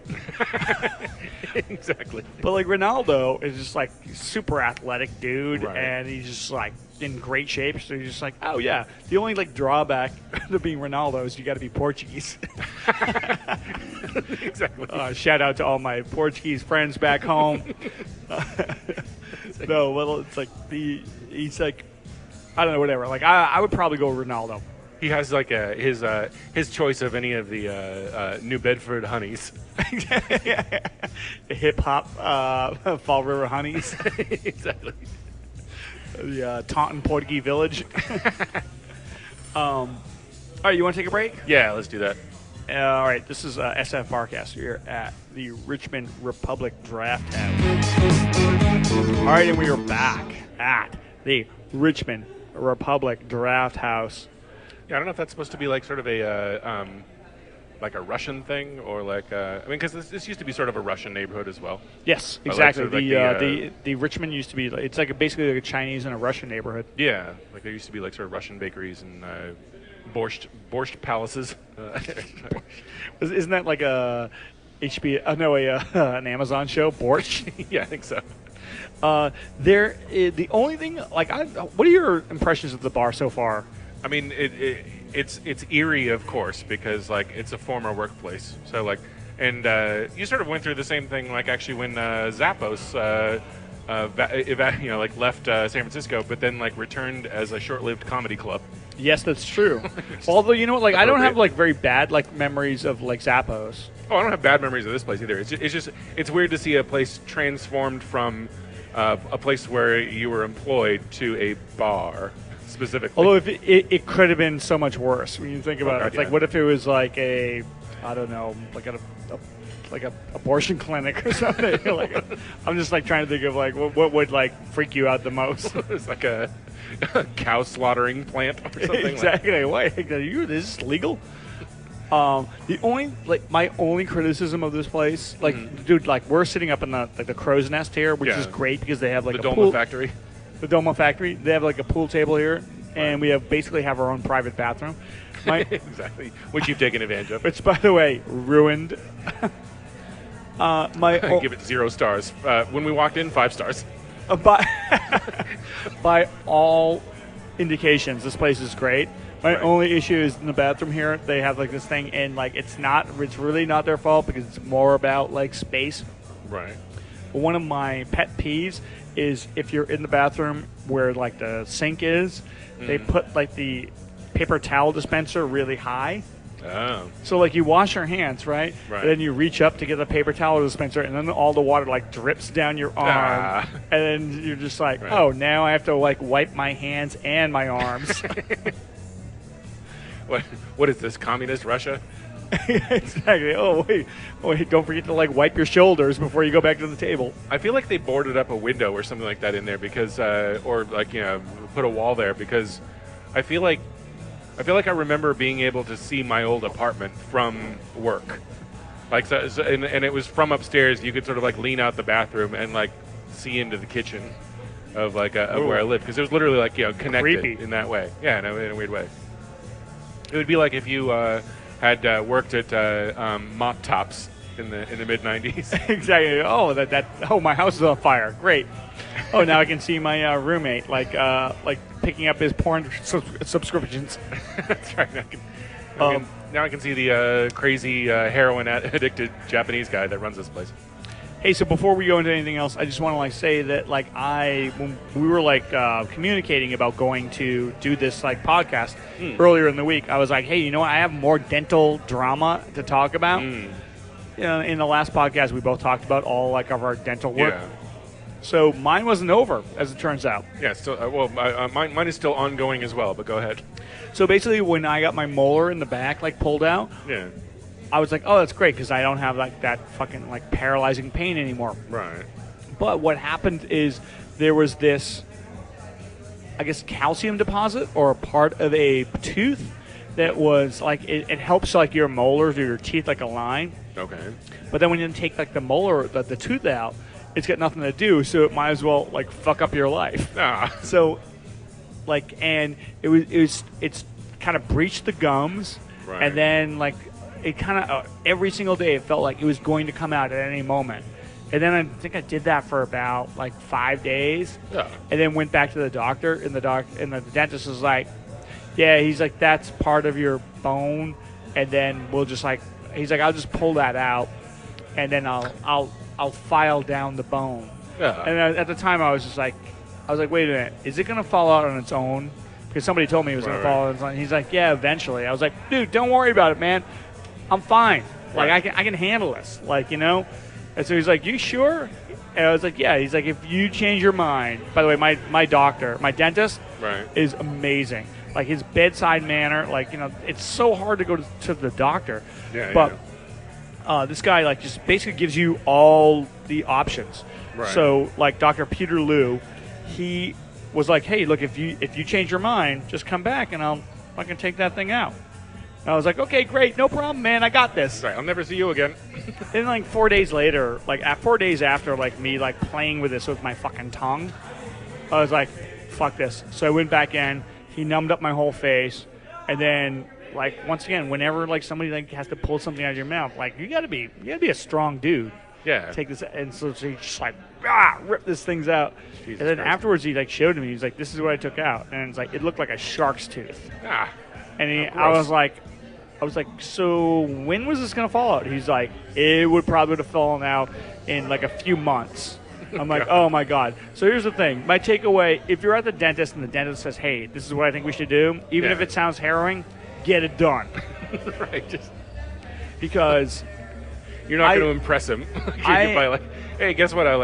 Exactly. But like Ronaldo is just like super athletic dude, Right. and he's just like in great shape. So you're just like, oh yeah. The only like drawback to being Ronaldo is you got to be Portuguese. Exactly. Shout out to all my Portuguese friends back home. No, well, it's like he's like, I don't know, whatever. Like I would probably go Ronaldo. He has like his choice of any of the New Bedford honeys. Hip hop, Fall River Honeys, Exactly. the Taunton Portuguese Village. All right, you want to take a break? Yeah, let's do that. All right, this is SFBarkast. We're at the Richmond Republic Draft House. All right, and we are back at the Richmond Republic Draft House. Yeah, I don't know if that's supposed to be like sort of a like a Russian thing or like I mean, because this used to be sort of a Russian neighborhood as well. Yes, Like exactly. sort of The Richmond used to be it's like basically like a Chinese and a Russian neighborhood. Yeah, like there used to be like sort of Russian bakeries and borscht palaces. Isn't that like a HBO? No, an Amazon show, Borscht. Yeah, I think so. The only thing like, what are your impressions of the bar so far? I mean, it's eerie, of course, because like it's a former workplace. So like, and you sort of went through the same thing, like actually when Zappos, like left San Francisco, but then like returned as a short-lived comedy club. Yes, that's true. Although you know what, like I don't have Appropriate. like very bad like memories of like Zappos. Oh, I don't have bad memories of this place either. It's weird to see a place transformed from a place where you were employed to a bar specifically. Although if it could have been so much worse when you think about it. It's like, yeah. what if it was like I don't know, like a abortion clinic or something? Like, I'm just like trying to think of like what would like freak you out the most. It's like a cow slaughtering plant or something. Exactly. Why? Is this legal? The only my only criticism of this place, dude, like we're sitting up in the crow's nest here, which Yeah. is great because they have like The a Doma pool. factory. The Doma factory. They have like a pool table here, and we basically have our own private bathroom. Exactly. Which you've taken advantage of. Which, by the way, ruined. Give it 0 stars. When we walked in, 5 stars. By all indications, this place is great. My Right. only issue is in the bathroom here. They have like this thing, and like it's really not their fault because it's more about like space. Right. But one of my pet peeves is if you're in the bathroom where like the sink is, they put like the paper towel dispenser really high. Oh. So, like, you wash your hands, right? Right. And then you reach up to get the paper towel dispenser, and then all the water, like, drips down your arm. And then you're just like, oh, now I have to, like, wipe my hands and my arms. What is this, communist Russia? Exactly. Oh, wait, don't forget to, like, wipe your shoulders before you go back to the table. I feel like they boarded up a window or something like that in there because, or, like, put a wall there because I feel like I remember being able to see my old apartment from work. Like, and it was from upstairs. You could sort of, like, lean out the bathroom and, like, see into the kitchen of, like, of where I lived. Because it was literally, like, connected Creepy. in that way. Yeah, in a weird way. It would be like if you had worked at Mop Tops in the mid-'90s. Exactly. Oh, my house is on fire. Great. Oh, now I can see my roommate, like picking up his porn subscriptions. That's right. Now I can see the crazy heroin addicted Japanese guy that runs this place. Hey, so before we go into anything else, I just want to like say that like when we were like communicating about going to do this like podcast earlier in the week, I was like, hey, you know what? I have more dental drama to talk about. You know, in the last podcast, we both talked about all like of our dental work. Yeah. So mine wasn't over, as it turns out. Yeah. Still, mine is still ongoing as well. But go ahead. So basically, when I got my molar in the back like pulled out, Yeah. I was like, oh, that's great because I don't have like that fucking like paralyzing pain anymore. Right. But what happened is there was this, I guess, calcium deposit or a part of a tooth that was like it helps like your molars or your teeth like align. Okay. But then when you take like the molar, the tooth out, it's got nothing to do. So it might as well like fuck up your life. Ah. So, like, and it's kind of breached the gums, Right. and then like it kind of every single day it felt like it was going to come out at any moment. And then I think I did that for about like 5 days, Yeah. and then went back to the doctor, and the dentist was like, "Yeah," he's like, "that's part of your bone," and then we'll just like, he's like, "I'll just pull that out, and then I'll file down the bone." Yeah. And at the time I was like, "Wait a minute, is it gonna fall out on its own?" Because somebody told me it was gonna fall out on its own. He's like, "Yeah, eventually." I was like, "Dude, don't worry about it, man. I'm fine. Like, Right. I can handle this. Like, you know." And so he's like, "You sure?" And I was like, "Yeah." He's like, "If you change your mind." By the way, my doctor, my dentist, Right. is amazing. Like his bedside manner, like, you know, it's so hard to go to the doctor. Yeah. But this guy like just basically gives you all the options. Right. So like Dr. Peter Liu, he was like, "Hey, look, if you change your mind, just come back and I'll fucking take that thing out." And I was like, "Okay, great, no problem, man, I got this." Right. I'll never see you again. Then like 4 days later, like 4 days after like me like playing with this with my fucking tongue, I was like, "Fuck this." So I went back in. He numbed up my whole face, and then like once again, whenever like somebody like has to pull something out of your mouth, like you gotta be a strong dude. Yeah. Take this, and so he just like rip this things out. Jesus and then Christ. afterwards, he like showed me. He's like, "This is what I took out," and it's like it looked like a shark's tooth. Ah. And How I gross. was like, "So when was this gonna fall out?" He's like, "It would probably have fallen out in like a few months." I'm like, "Oh my god." So here's the thing. My takeaway: if you're at the dentist and the dentist says, "Hey, this is what I think we should do," even Yeah. if it sounds harrowing, get it done. Right. Just Because you're not I- going to impress him. You're I- by like, hey, guess what? I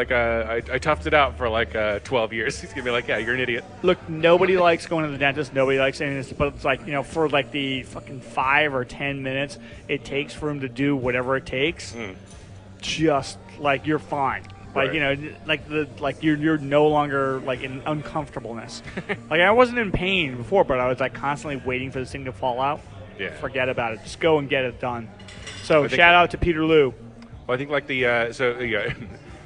toughed it out for like 12 years. He's gonna be like, yeah, you're an idiot. look, nobody likes going to the dentist. Nobody likes saying this, but it's like, you know, for like the fucking 5 or 10 minutes it takes for him to do whatever it takes, just like you're fine. Like, Right. you know, like you're no longer like in uncomfortableness. Like I wasn't in pain before, but I was like constantly waiting for this thing to fall out. Yeah. Forget about it. Just go and get it done. So think- shout out to Peter Liu. Well, I think like the yeah.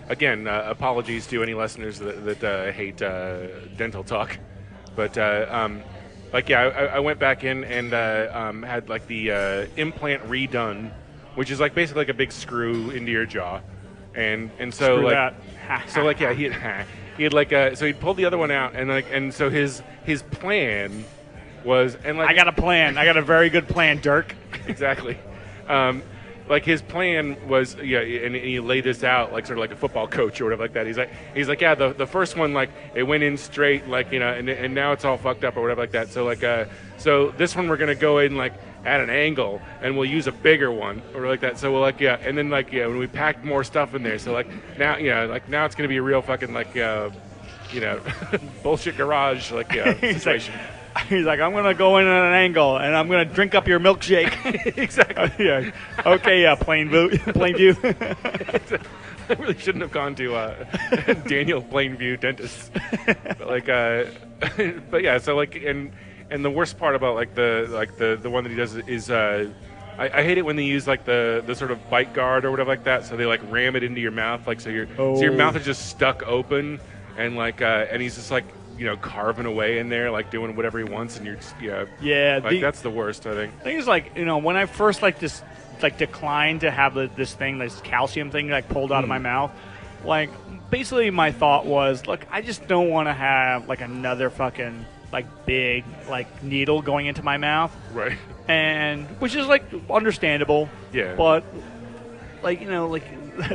Again, apologies to any listeners that hate dental talk, but like yeah, I went back in and had like the implant redone, which is like basically like a big screw into your jaw, and so Screw like that. so like yeah he had like so he'd pulled the other one out and so his plan was and like I got a plan. I got a very good plan, Dirk. exactly. Like his plan was, yeah, and he laid this out like sort of like a football coach or whatever like that. He's like, yeah, the first one like it went in straight, like, you know, and now it's all fucked up or whatever like that. So like so this one we're gonna go in like at an angle, and we'll use a bigger one or like that. So we'll like and then like when we packed more stuff in there, so like now like now it's gonna be a real fucking like bullshit garage like situation. He's like, I'm gonna go in at an angle and I'm gonna drink up your milkshake. Exactly. Yeah. Okay. Plainview. I really shouldn't have gone to Daniel Plainview dentist. But like, but yeah. So like, and the worst part about like the one that he does is I hate it when they use like the sort of bite guard or whatever like that. So they like ram it into your mouth, like so your mouth is just stuck open, and like and he's just like carving away in there, like doing whatever he wants, and you're just like that's the worst. I think. I think it's like when I first declined to have this calcium thing like pulled out of my mouth, like basically my thought was, look, I just don't want to have like another fucking like big like needle going into my mouth, right? And which is like understandable, yeah. But like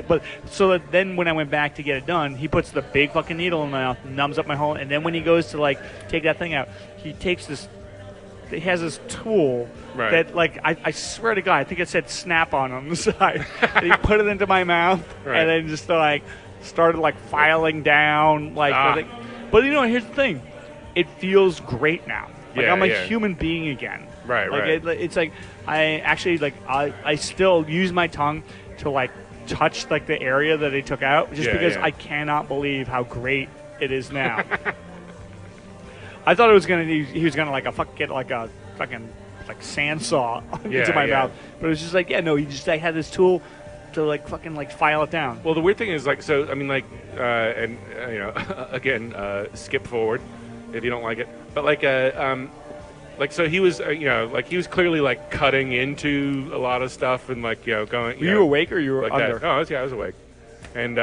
but so that then when I went back to get it done, he puts the big fucking needle in my mouth, numbs up my hole, and then when he goes to like take that thing out, he has this tool that like I swear to God, I think it said Snap-on the side. And he put it into my mouth and then just like started like filing down like. But here's the thing, it feels great now. Like I'm a human being again. Right. It's like I actually like I still use my tongue to like touch like the area that they took out just because I cannot believe how great it is now. I thought he was gonna like get like a fucking like sandsaw into my mouth, but it was just like he just like had this tool to like fucking like file it down. Well, the weird thing is like so I mean like and again skip forward if you don't like it, but like so he was like he was clearly like cutting into a lot of stuff and like going. Were you awake or you were like under? That. No, I was awake. And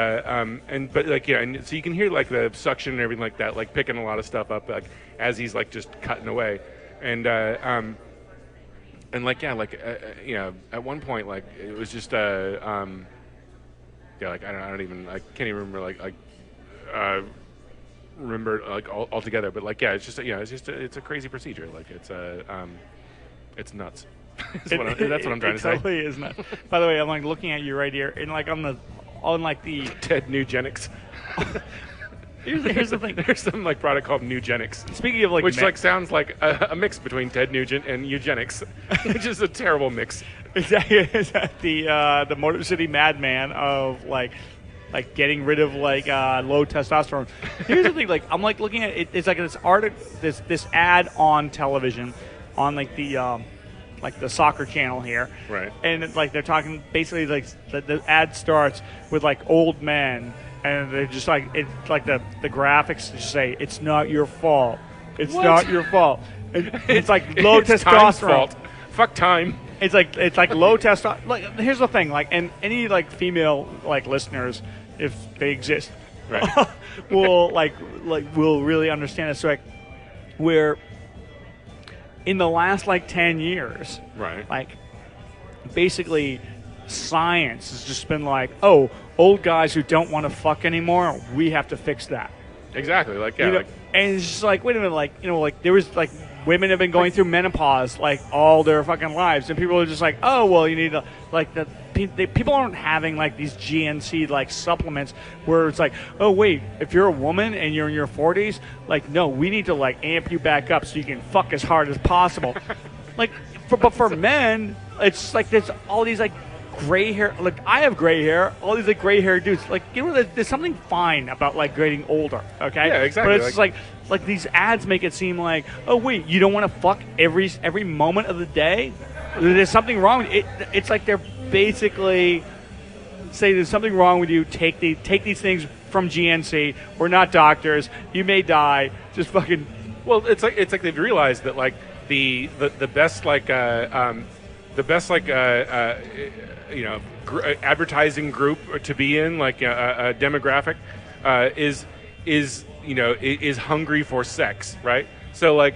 but like and so you can hear like the suction and everything like that, like picking a lot of stuff up like as he's like just cutting away, and like at one point like it was just like I can't even remember like remember like altogether, but like it's a crazy procedure, like it's nuts. That's what I'm trying to say. It totally is nuts. By the way, I'm like looking at you right here, and like on the TED Nugenics. Here's the thing. There's some like product called Nugenics. Speaking of like, which like sounds like a mix between Ted Nugent and eugenics, which is a terrible mix. Exactly. The Motor City Madman of like getting rid of like low testosterone. Here's the thing. Like I'm like looking at it. It's like this ad on television, on like the soccer channel here. Right. And it's like they're talking basically like the ad starts with like old men. And they're just like it's like the graphics just say it's not your fault. It's not your fault. It's like low testosterone. Fault. Fuck time. It's like low testosterone. Like here's the thing. Like and any like female like listeners, if they exist, right. will will really understand this. So like where in the last like 10 years, right? Like basically science has just been like, oh, old guys who don't want to fuck anymore, we have to fix that. Exactly. Like and it's just like, wait a minute, like like there was like women have been going through menopause like all their fucking lives, and people are just like, oh well, you need to like people aren't having like these GNC like supplements where it's like, oh wait, if you're a woman and you're in your 40s, like no, we need to like amp you back up so you can fuck as hard as possible. Like, but for men, it's like there's all these like gray hair. Like I have gray hair. All these like gray hair dudes. Like there's something fine about like getting older. Okay. Yeah, exactly. But it's like these ads make it seem like, oh wait, you don't want to fuck every moment of the day. There's something wrong with it. It's like they're basically say there's something wrong with you. Take these things from GNC. We're not doctors. You may die. Just fucking. Well, it's like they've realized that like the best like advertising group to be in, like a demographic, is hungry for sex, right? So like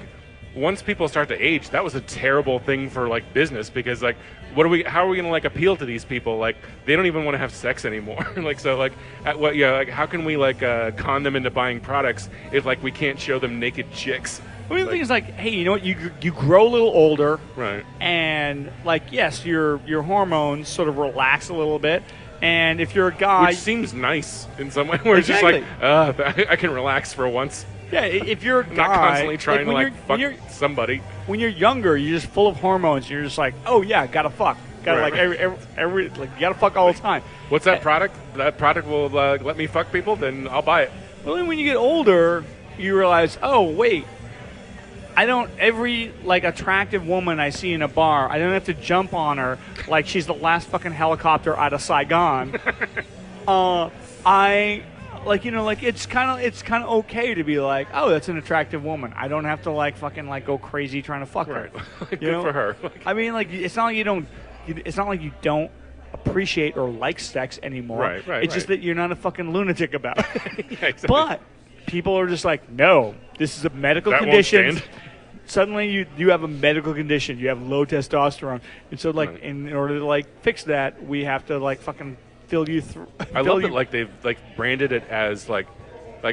once people start to age, that was a terrible thing for like business, because like how are we gonna like appeal to these people? Like they don't even want to have sex anymore. Like so like like how can we like con them into buying products if like we can't show them naked chicks? I mean, the thing is, like, hey, you know what? You grow a little older, Right. and like, yes, your hormones sort of relax a little bit. And if you're a guy, Which seems nice in some way, where it's just like, I can relax for once. yeah, if you're a I'm guy, not constantly trying to when fuck you're, somebody. when you're younger, you're just full of hormones. You're just like, oh yeah, gotta fuck, gotta Right. like every like you gotta fuck all the time. What's that product? That product will let me fuck people. Then I'll buy it. But then when you get older, you realize, oh wait, I don't every like attractive woman I see in a bar, I don't have to jump on her like she's the last fucking helicopter out of Saigon. I like, you know, like it's kind of okay to be like, oh, that's an attractive woman. I don't have to like fucking like go crazy trying to fuck her. Good You know? for her. I mean, like it's not like you don't appreciate or like sex anymore. Right, It's just that you're not a fucking lunatic about it. Yeah, exactly. But people are just like, no, this is a medical That won't condition. stand. Suddenly you have a medical condition. You have low testosterone. And so, like, Right. in order to, like, fix that, we have to, like, fucking fill you through. I love that like they've like branded it as like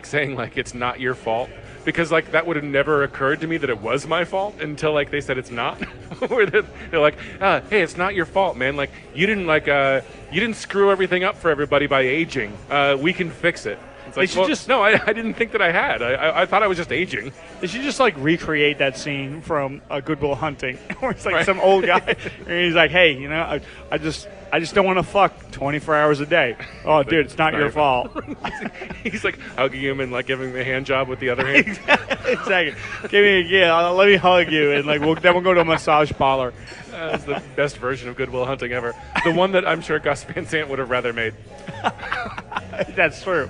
saying like it's not your fault, because like that would have never occurred to me that it was my fault until like they said it's not. Where they're like, hey, it's not your fault, man. Like you didn't screw everything up for everybody by aging. We can fix it. It's like, should well, just- no, I didn't think that I had. I thought I was just aging. They should just, like, recreate that scene from Good Will Hunting, where it's like Right. some old guy, and he's like, hey, you know, I just don't want to fuck 24 hours a day. Oh, dude, it's not your fault. He's like hugging him and like giving him a hand job with the other hand. Exactly. Let me hug you, and like then we'll go to a massage parlor. That's the best version of Good Will Hunting ever. The one that I'm sure Gus Van Sant would have rather made. That's true.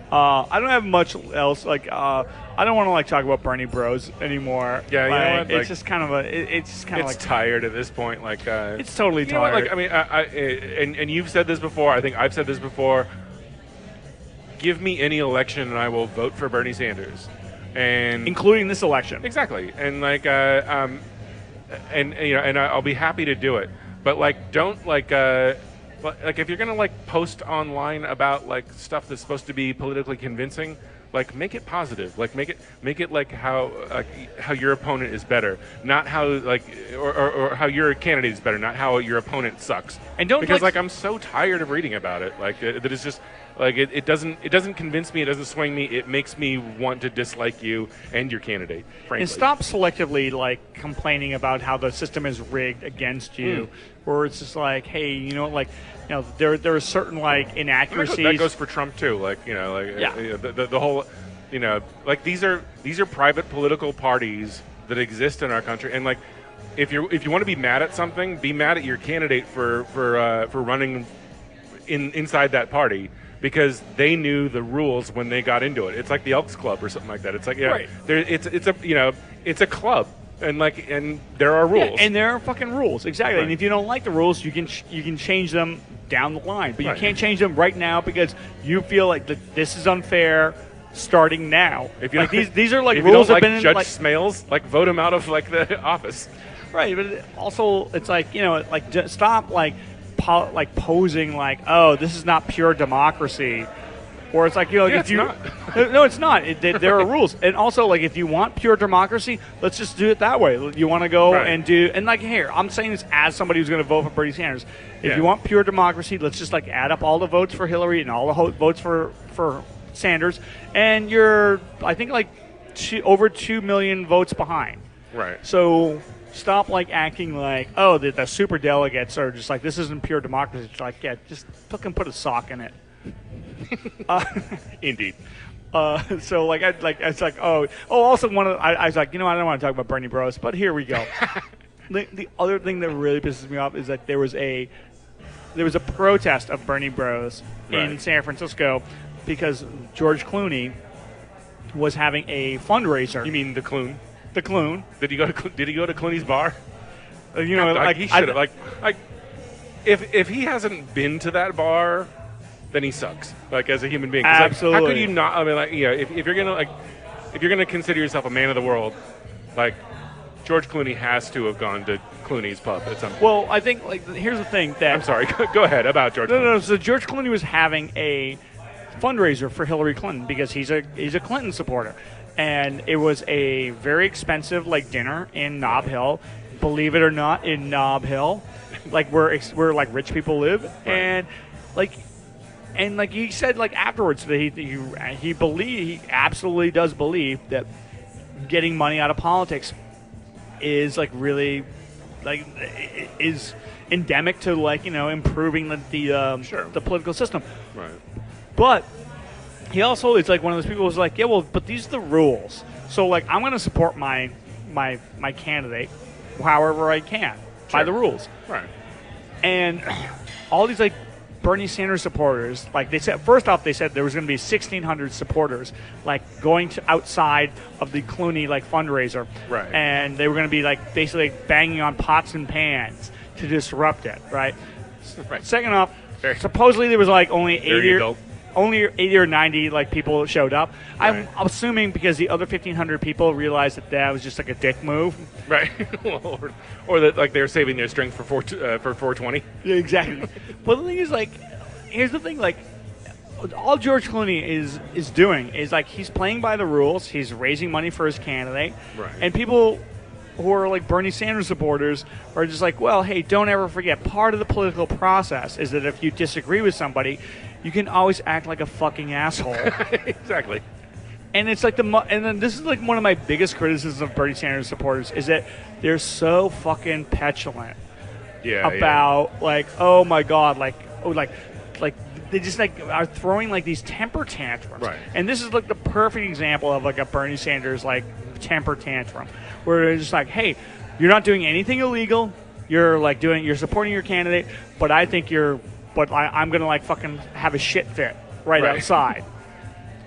I don't have much else. Like, I don't want to like talk about Bernie Bros anymore. Yeah, you know Like, what? it's Like, just kind of it's just kind of It's like tired at this point. Like it's totally you know what, tired. like I mean, and you've said this before. I think I've said this before. Give me any election, and I will vote for Bernie Sanders. And including this election. exactly, and like and you know, and I'll be happy to do it. But like, don't like if you're gonna like post online about like stuff that's supposed to be politically convincing, like make it positive. Like make it like how your opponent is better, not how like or how your candidate is better, not how your opponent sucks. And don't, because like- I'm so tired of reading about it. Like that it's just. Like it doesn't convince me. It doesn't swing me. It makes me want to dislike you and your candidate. Frankly, And stop selectively like complaining about how the system is rigged against you, or it's just like, hey, you know, like, you know, there are certain like inaccuracies. that goes for Trump too. Like you know, like Yeah. you know, the whole, you know, like these are private political parties that exist in our country, and like if you want to be mad at something, be mad at your candidate for running inside that party. Because they knew the rules when they got into it. It's like the Elks Club or something like that. It's like, yeah, Right. it's a club, and there are rules. Yeah, and there are fucking rules, exactly. Right. And if you don't like the rules, you can change them down the line, but you Right. can't change them right now because you feel like this is unfair. Starting now, If you like don't- these are like if rules you have don't been like in Judge like Smales, like vote him out of like the office. right, but also it's like, you know, like just stop like posing like, oh, this is not pure democracy. Or it's like, you know, Yeah, if it's you not. no, it's not. There are rules, and also like if you want pure democracy, let's just do it that way. You want to go Right. and like here, I'm saying this as somebody who's going to vote for Bernie Sanders. If Yeah. you want pure democracy, let's just like add up all the votes for Hillary and all the votes for Sanders, and you're I think like over 2 million votes behind. Right. So stop like acting like, oh, the super delegates are just like, this isn't pure democracy. It's like, yeah, just fucking put a sock in it. Indeed. So like it's like also I was like, you know, I don't want to talk about Bernie Bros, but here we go. The other thing that really pisses me off is that there was a protest of Bernie Bros in Right. San Francisco because George Clooney was having a fundraiser. You mean the Cloon? The Cloon. Did he go to Clooney's bar? You know, like he should have. Like if he hasn't been to that bar, then he sucks. Like as a human being. 'Cause, like, how Absolutely. could you not? I mean, like, you know, if you're gonna consider yourself a man of the world, like George Clooney has to have gone to Clooney's pub at some point. Well, I think like here's the thing that I'm sorry. Go ahead about George. Clooney. No. So George Clooney was having a fundraiser for Hillary Clinton because he's a Clinton supporter, and it was a very expensive like dinner in Nob Hill. Believe it or not, in Nob Hill, like where like rich people live, and like he said like afterwards that he absolutely does believe that getting money out of politics is like really like is endemic to like improving the political system. Right. But he also is like one of those people who's like, yeah, well, but these are the rules. So like I'm going to support my candidate however I can by the rules. Right. And all these like Bernie Sanders supporters, like they said, first off, they said there was going to be 1,600 supporters, like going to outside of the Clooney like fundraiser, right? And they were going to be like basically banging on pots and pans to disrupt it, right? Right. Second off, supposedly there was like only 80 or 90 like people showed up. Right. I'm assuming because the other 1,500 people realized that was just like a dick move, right? or that like they're saving their strength for 420. Yeah, exactly. But the thing is, like, here's the thing, like, all George Clooney is doing is like he's playing by the rules. He's raising money for his candidate, right? And people who are like Bernie Sanders supporters are just like, well, hey, don't ever forget, part of the political process is that if you disagree with somebody, you can always act like a fucking asshole. Exactly. And it's like and then this is like one of my biggest criticisms of Bernie Sanders supporters is that they're so fucking petulant. Yeah. About like, oh my god, like they just like are throwing like these temper tantrums. Right. And this is like the perfect example of like a Bernie Sanders like temper tantrum, where they're just like, hey, you're not doing anything illegal. You're supporting your candidate, but I think I'm gonna like fucking have a shit fit right outside.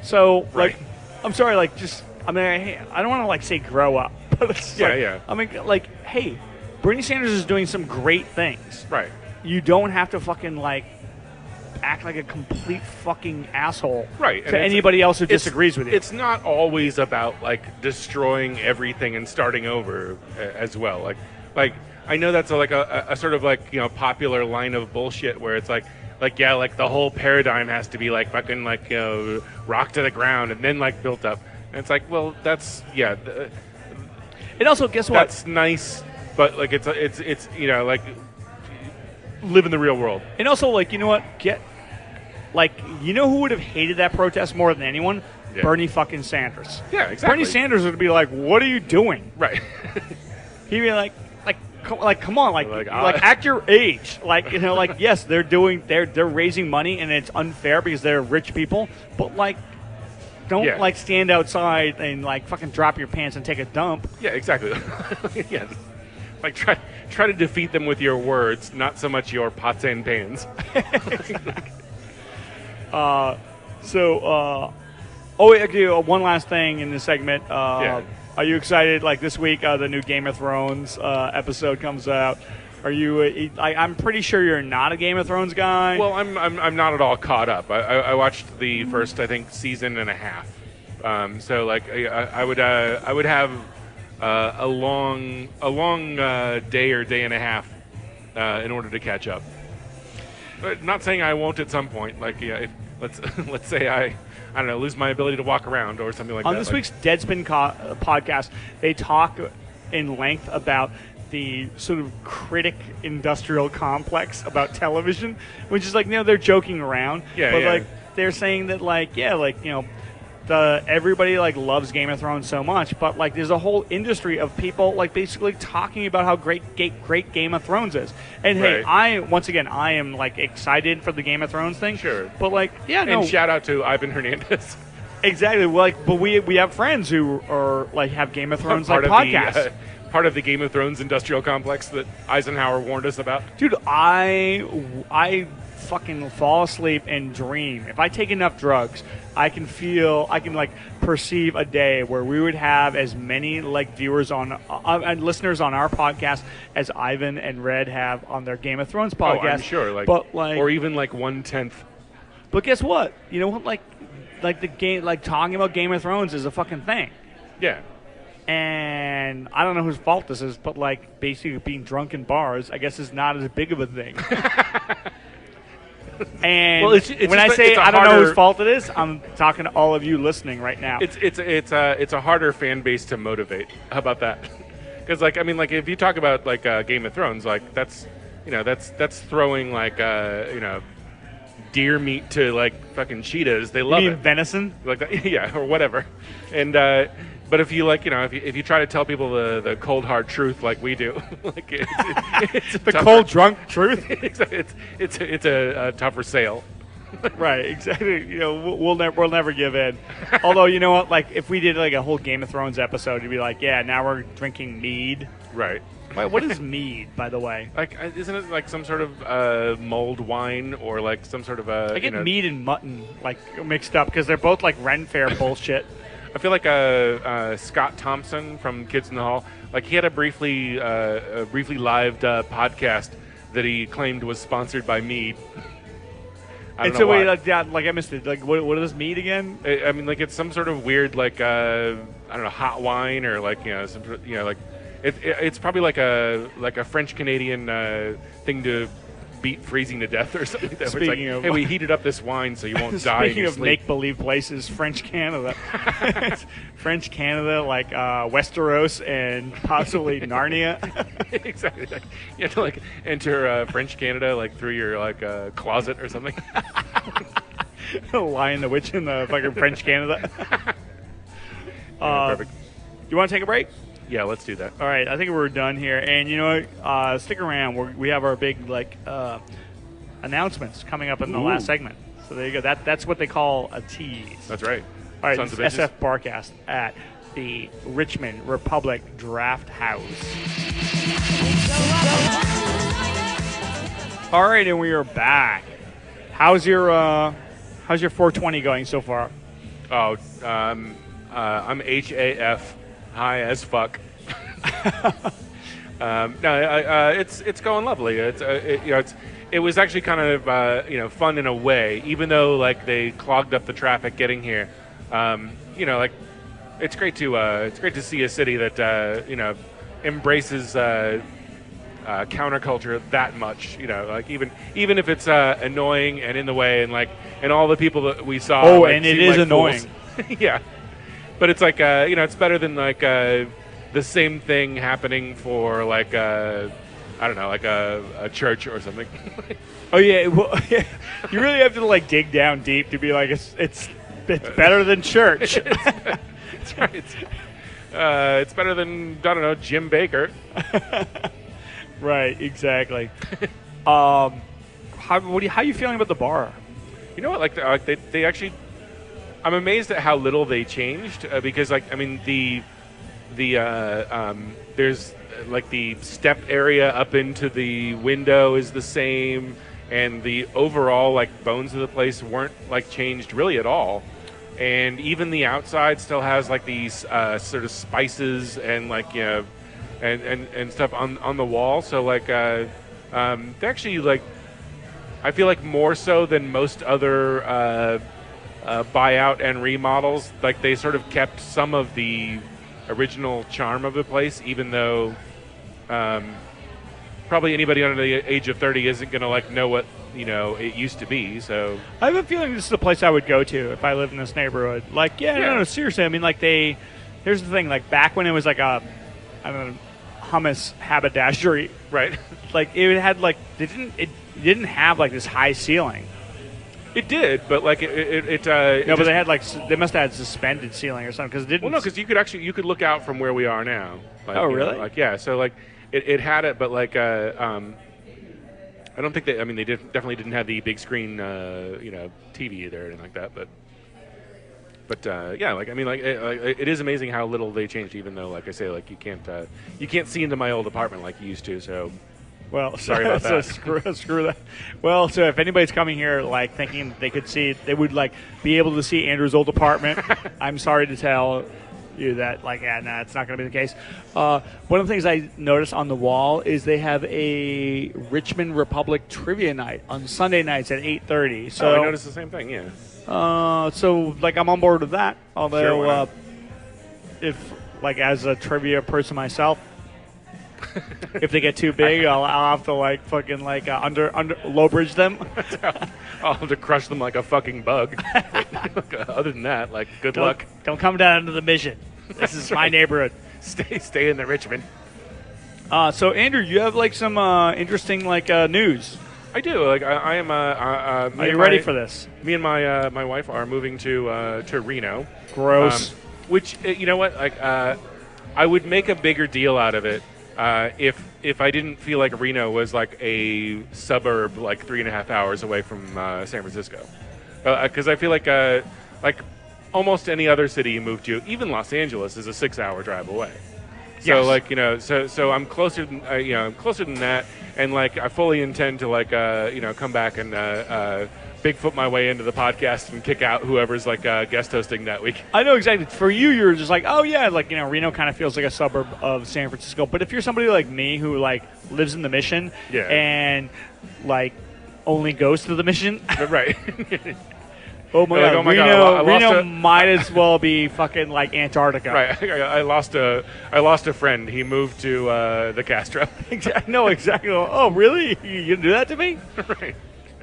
So like, I'm sorry, like I don't want to like say grow up, but it's I mean, like, hey, Bernie Sanders is doing some great things. Right. You don't have to fucking like act like a complete fucking asshole to anybody else who disagrees with you. It's not always about like destroying everything and starting over as well. Like I know that's a sort of like popular line of bullshit where it's like the whole paradigm has to be like fucking like rock to the ground and then like built up. And it's like, well, that's and also, guess what? That's nice, but like it's like live in the real world. And also, like, you know what? Who would have hated that protest more than anyone? Yeah. Bernie fucking Sanders. Yeah, exactly. Bernie Sanders would be like, "What are you doing?" Right. He'd be like, come on, act your age. Yes, they're raising money and it's unfair because they're rich people, but like, don't stand outside and like fucking drop your pants and take a dump. Yeah, exactly. Yeah. Like try to defeat them with your words, not so much your pots and pans. One last thing in this segment. Are you excited? Like this week, the new Game of Thrones episode comes out. Are you? I'm pretty sure you're not a Game of Thrones guy. Well, I'm not at all caught up. I watched the first, I think, season and a half. So like I would have a long day or day and a half in order to catch up. But not saying I won't at some point. Like let's say I don't know, lose my ability to walk around or something like that. On this week's Deadspin podcast, they talk in length about the sort of critic industrial complex about television, which is like, they're joking around. Like they're saying that everybody like loves Game of Thrones so much, but like there's a whole industry of people like basically talking about how great Game of Thrones is. And hey, I am like excited for the Game of Thrones thing. Sure. But like, and shout out to Ivan Hernandez. Exactly. But we have friends who are like have Game of Thrones like podcasts. Part of the Game of Thrones industrial complex that Eisenhower warned us about. Dude, I fucking fall asleep and dream. If I take enough drugs, I can perceive a day where we would have as many like viewers and listeners on our podcast as Ivan and Red have on their Game of Thrones podcast. Oh, I'm sure. Or even like 1/10. But guess what? You know what? Like the game, like talking about Game of Thrones is a fucking thing. Yeah. And I don't know whose fault this is, but like basically being drunk in bars, I guess, is not as big of a thing. And Well, it's when I just say it's a I don't know harder- whose fault it is, I'm talking to all of you listening right now. It's a harder fan base to motivate. How about that? Because like I mean like if you talk about like Game of Thrones, like that's that's throwing like deer meat to like fucking cheetahs. They love you mean it. venison? Like that, yeah, or whatever. And but if you like if you try to tell people the cold hard truth like we do, like it's The cold drunk truth. it's a tougher sale. Right, exactly. You know, we'll never give in. Although, you know what? Like, if we did like a whole Game of Thrones episode, you'd be like, yeah, now we're drinking mead. Right. What is mead, by the way? Like, isn't it like some sort of mulled wine or like some sort of I get mead and mutton like mixed up because they're both like Ren Fair bullshit. I feel like Scott Thompson from Kids in the Hall, like he had a briefly lived podcast that he claimed was sponsored by mead. I don't It's know a way why. like that. Like I missed it. Like what is mead again? I mean, like it's some sort of weird, like I don't know, hot wine or like some like it's probably like a French Canadian thing to beat freezing to death or something. Like that, where it's like, Speaking of- hey, we heated up this wine so you won't die. in Speaking your of sleep. make believe places, French Canada, French Canada, like Westeros and possibly Narnia. Exactly. Like, you have to like enter French Canada like through your like closet or something. Lion the Witch in the fucking French Canada. Perfect. You want to take a break? Yeah, let's do that. All right, I think we're done here. And you know what? Stick around. We have our big like announcements coming up in the last segment. So there you go. That's what they call a tease. That's right. All right, Sons it's of bitches. SFBarkast at the Richmond Republic Draft House. All right, and we are back. How's your 420 going so far? Oh, I'm HAF, high as fuck. No, it's going lovely. It was actually kind of fun in a way, even though like they clogged up the traffic getting here. Like it's great to see a city that embraces counterculture that much. Like even if it's annoying and in the way, and all the people that we saw. Oh, like, and it seem is like annoying. fools. Yeah, but it's like it's better than like the same thing happening for like I don't know, like a church or something. Oh yeah, well, yeah. You really have to like dig down deep to be like it's better than church. That's right. It's better than I don't know, Jim Baker. Right, exactly. How you feeling about the bar? You know what? Like they actually, I'm amazed at how little they changed because like I mean the there's like the step area up into the window is the same, and the overall like bones of the place weren't like changed really at all, and even the outside still has like these sort of spices and like and stuff on the wall. So like they actually like I feel like more so than most other buyout and remodels, like they sort of kept some of the original charm of the place, even though probably anybody under the age of 30 isn't going to like know what it used to be. So I have a feeling this is a place I would go to if I lived in this neighborhood. Like, no, seriously. I mean, like here's the thing. Like back when it was like a, I don't know, hummus haberdashery, right? Like it had like it didn't have like this high ceiling. It did, but like No, but they had like they must have had suspended ceiling or something because it didn't. Well, no, because you could look out from where we are now. Like, Oh, really? Like yeah, so like it had it, but like I don't think they. I mean, they definitely didn't have the big screen, TV there or anything like that. But yeah, like I mean, like it is amazing how little they changed. Even though, like I say, like you can't see into my old apartment like you used to. So. Well, sorry about that. So screw that. Well, so if anybody's coming here like thinking they could see, they would like be able to see Andrew's old apartment. I'm sorry to tell you that, like, no, it's not going to be the case. One of the things I noticed on the wall is they have a Richmond Republic trivia night on Sunday nights at 8:30. So I noticed the same thing. Yeah. So like I'm on board with that. Although, Sure, why not? if like as a trivia person myself, If they get too big, I'll have to like fucking like under low bridge them. I'll have to crush them like a fucking bug. Other than that, like, good luck. Don't come down to the Mission. This is my neighborhood. Stay in the Richmond. So Andrew, you have like some interesting like news. I do. Like I am. Are you ready for this? Me and my wife are moving to Reno. Gross. Which you know what? Like I would make a bigger deal out of it if I didn't feel like Reno was like a suburb, like 3.5 hours away from San Francisco. Because I feel like almost any other city you move to, even Los Angeles, is a 6-hour drive away. So Yes. like so I'm closer than I'm closer than that, and like I fully intend to like come back and Bigfoot my way into the podcast and kick out whoever's like guest hosting that week. I know exactly. For you, you're just like, oh yeah, like Reno kind of feels like a suburb of San Francisco. But if you're somebody like me who like lives in the Mission, Yeah. and like only goes to the Mission, Right. oh my You're god, like, oh my Reno, God, I lost Reno a- might as well be fucking like Antarctica. Right. I lost a friend. He moved to the Castro. No, exactly. Oh, really? You gonna do that to me? Right.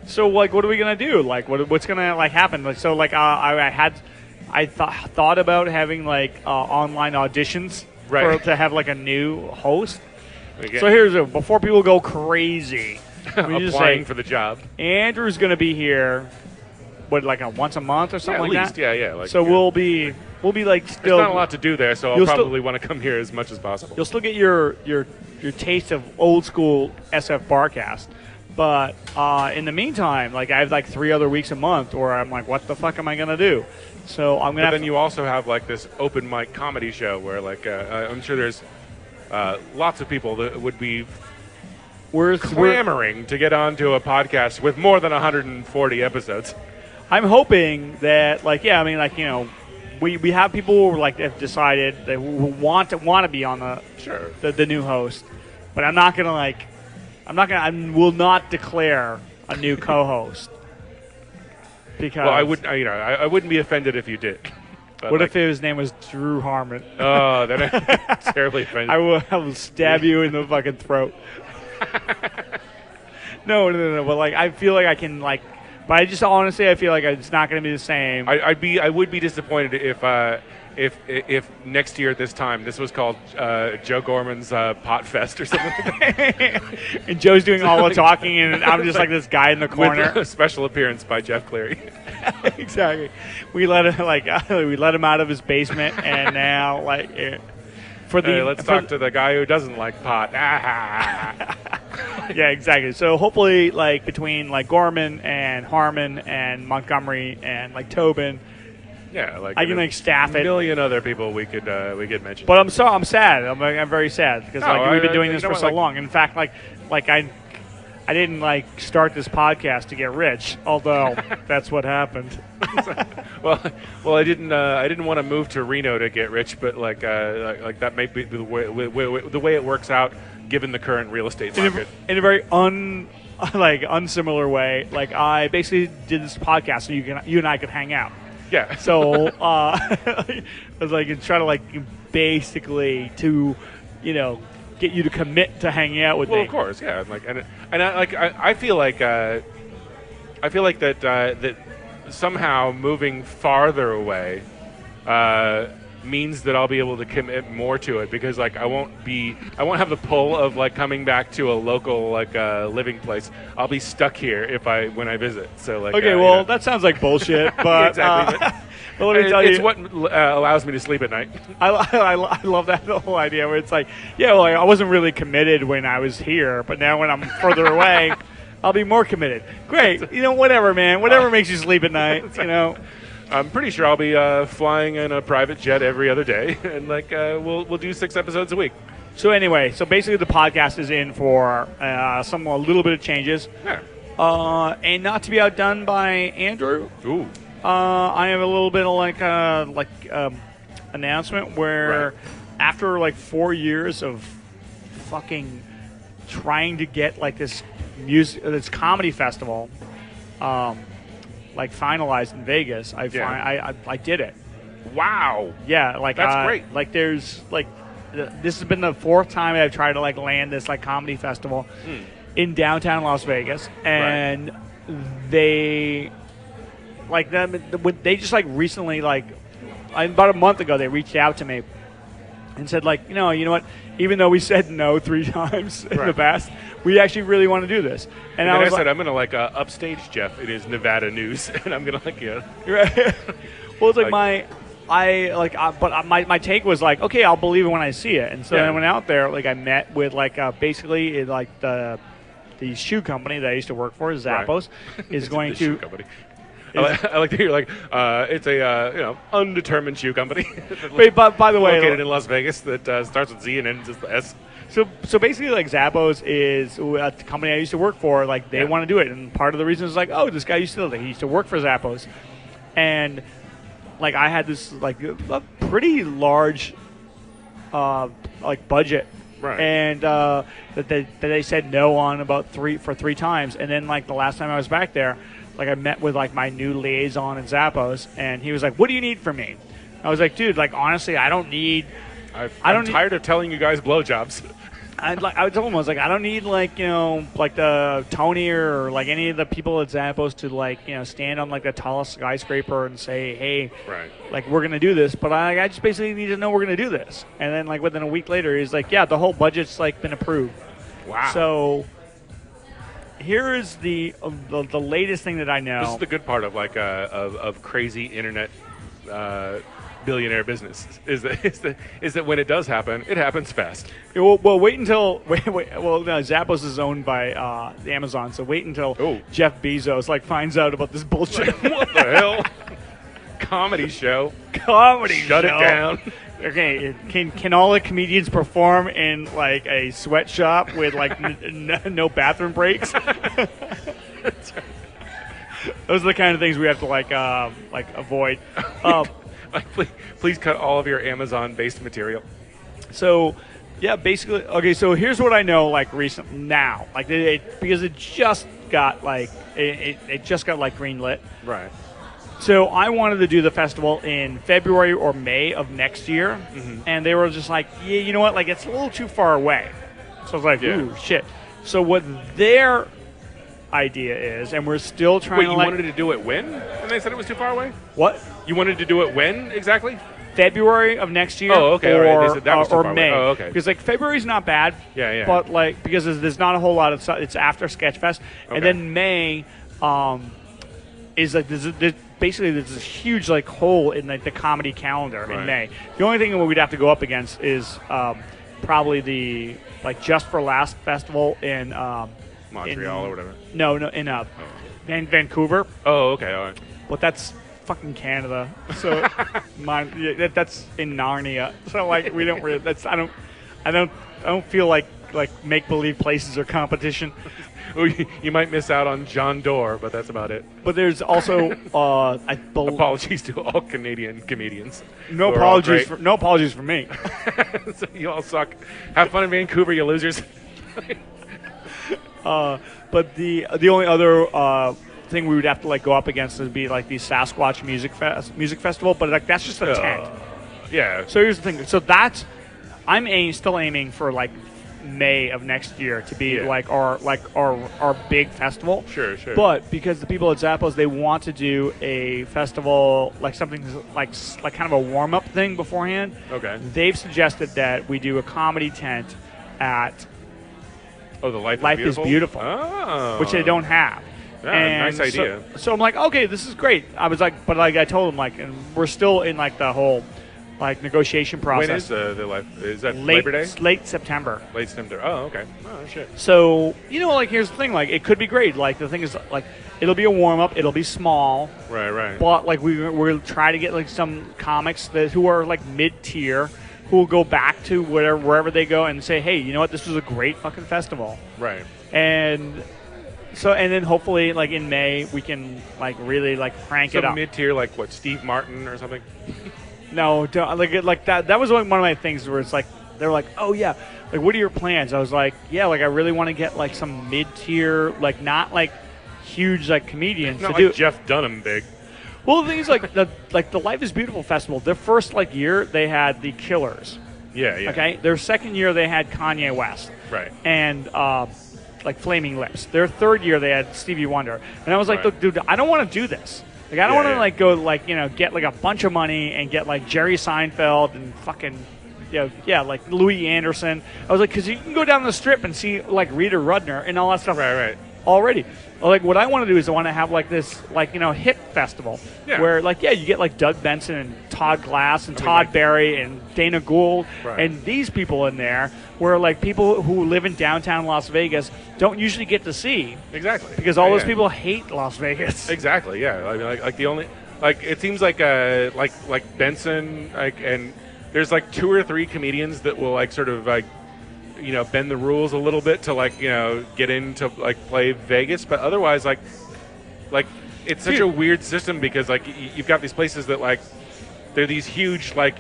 So, like, what are we gonna do? Like, what's gonna like happen? Like, so, like, I thought about having like online auditions Right. to have like a new host. Okay. So before people go crazy, we just Applying say for the job. Andrew's gonna be here. What, like once a month or something At like least, that? yeah. Like, So we'll be like still. There's not a lot to do there, so I'll You'll still- probably want to come here as much as possible. You'll still get your taste of old school SFBarkast. But in the meantime, like I have like 3 other weeks a month where I'm like, what the fuck am I gonna do? So I'm gonna. But have then you also have like this open mic comedy show where like I'm sure there's lots of people that would be we're clamoring to get onto a podcast with more than 140 episodes. I'm hoping that like we have people who like have decided that who want to be on Sure. the new host, but I will not declare a new co-host because Well, I wouldn't be offended if you did. But what like, if his name was Drew Harmon? Oh, then I'm terribly offended. I will stab you in the fucking throat. No. But like, I feel like I can like, but I just honestly, I feel like it's not going to be the same. I would be disappointed if next year at this time this was called Joe Gorman's Pot Fest or something like that. And Joe's doing all the talking, and I'm just like this guy in the corner. With a special appearance by Jeff Cleary. Exactly. We let him out of his basement, and now like for the Let's talk to the guy who doesn't like pot. Yeah, exactly. So hopefully, like between like Gorman and Harmon and Montgomery and like Tobin, Yeah, like I can like staff a it. million other people we could mention. But I'm sad. I'm very sad because No, like we've been doing you this know for what, so like- long. In fact, like I didn't like start this podcast to get rich, although that's what happened. well, I didn't want to move to Reno to get rich, but like that may be the way it works out given the current real estate market. In a very unsimilar way. Like I basically did this podcast so you and I could hang out. Yeah. So I was like trying to like basically to get you to commit to hanging out with Well, me. of course, yeah. I feel like that somehow moving farther away means that I'll be able to commit more to it because like I won't have the pull of like coming back to a local like living place. I'll be stuck here when I visit. So like Okay, well that sounds like bullshit, but exactly. but let me tell it's you, what allows me to sleep at night. I love that whole idea where it's like, yeah, well, I wasn't really committed when I was here, but now when I'm further away, I'll be more committed. Great, whatever, man, whatever makes you sleep at night, I'm pretty sure I'll be flying in a private jet every other day, and like we'll do 6 episodes a week. So anyway, basically the podcast is in for a little bit of changes, and not to be outdone by Andrew. Ooh. I have a little bit of announcement where after like 4 years of fucking trying to get like this comedy festival finalized in Vegas, I did it. Wow. Yeah, like That's great. Like there's like this has been the 4th time I've tried to like land this like comedy festival in downtown Las Vegas, and they like them. They just like recently like about a month ago they reached out to me and said like you know what, even though we said no 3 times in the past, we actually really want to do this. And I said, I'm going to like upstage Jeff. It is Nevada news, and I'm going to like Right. Well, it's like my take was like, okay, I'll believe it when I see it. And so I went out there, like I met with like basically like the shoe company that I used to work for, Zappos, is going to. Shoe company. I like to hear like it's a undetermined shoe company. Wait, by the way, located in Las Vegas that starts with Z and ends with S. So basically, like Zappos is a company I used to work for. Like they want to do it, and part of the reason is like, oh, this guy used to work for Zappos, and like I had this like a pretty large like budget. Right. And that they said no on about 3 times, and then like the last time I was back there, like I met with like my new liaison in Zappos, and he was like, "What do you need from me?" I was like, "Dude, like honestly, I don't need." I'm tired of telling you guys blowjobs. I told him, I was like, I don't need like like the Tony or like any of the people at Zappos to like stand on like the tallest skyscraper and say, hey, like we're gonna do this, but I just basically need to know we're gonna do this. And then like within a week later, he's like, yeah, the whole budget's like been approved. Wow. So here is the latest thing that I know. This is the good part of like of crazy internet. Billionaire business is that when it does happen, it happens fast. Well, wait until well, no, Zappos is owned by Amazon, so wait until Jeff Bezos like finds out about this bullshit. What the hell? Comedy show. Shut it down. Okay, can all the comedians perform in like a sweatshop with like no bathroom breaks? Those are the kind of things we have to like avoid. Please cut all of your Amazon-based material. So, yeah, basically, okay. So here's what I know, like recent now, like because it just got like it just got like greenlit. Right. So I wanted to do the festival in February or May of next year, and they were just like, yeah, you know what, like it's a little too far away. So I was like, ooh, shit. So what their idea is, and we're still trying to. Wait, you wanted to do it when? And they said it was too far away? What? You wanted to do it when exactly? February of next year. Oh, okay. Or, all right. They said that was too or far May. Away. Oh, okay. Because like February's not bad. Yeah. But like because there's not a whole lot of stuff. It's after Sketchfest, and then May is like there's basically there's this huge like hole in like the comedy calendar in May. The only thing that we'd have to go up against is probably the like Just for Last festival in Montreal or whatever. No, in Vancouver. Oh, okay. All right. But that's fucking Canada. So that's in Narnia. So like we don't really. That's I don't feel like make believe places are competition. You might miss out on John Doerr, but that's about it. But there's also apologies to all Canadian comedians. No apologies for me. So you all suck. Have fun in Vancouver, you losers. But the only other thing we would have to like go up against would be like the Sasquatch music festival, but like that's just a tent. Yeah. So here's the thing. So that's I'm still aiming for like May of next year to be like our big festival. Sure. But because the people at Zappos, they want to do a festival like something like kind of a warm up thing beforehand. Okay. They've suggested that we do a comedy tent at. Oh, the Life is Beautiful. Oh. Which they don't have. Yeah, nice idea. So I'm like, okay, this is great. I was like, but like I told them, like, and we're still in like the whole like negotiation process. When is the Life? Is that Labor Day? Late September. Late September. Oh, okay. Oh, shit. So like here's the thing, like it could be great. Like the thing is, like it'll be a warm up. It'll be small. Right. But like we'll try to get like some comics who are like mid tier. Who will go back to wherever they go and say, hey, you know what, this was a great fucking festival. Right. And then hopefully, like in May, we can like really like crank it up. Mid-tier, like what, Steve Martin or something? No, like that. That was one of my things where it's like they were like, oh yeah, like what are your plans? I was like, yeah, like I really want to get like some mid-tier, like not like huge like comedians not to like do. Jeff Dunham big. Well, the thing is, like the Life is Beautiful festival, their first like year, they had the Killers. Yeah, yeah. Okay, their second year they had Kanye West. Right. And like Flaming Lips. Their third year they had Stevie Wonder. And I was like, Right. look, dude, I don't want to do this. Like, I don't Yeah, want to yeah. like go like get like a bunch of money and get like Jerry Seinfeld and fucking like Louis Anderson. I was like, because you can go down the strip and see like Rita Rudner and all that stuff. Right. Already. Like, what I want to do is I want to have like this like hip festival where like you get like Doug Benson and Todd Glass and Todd Berry and Dana Gould and these people in there where like people who live in downtown Las Vegas don't usually get to see. Exactly. Because all those people hate Las Vegas. Exactly. Yeah. I mean, like the only it seems like Benson and there's like 2 or 3 comedians that will like sort of like bend the rules a little bit to like get into like play Vegas, but otherwise like it's such a weird system because like you've got these places that like they're these huge like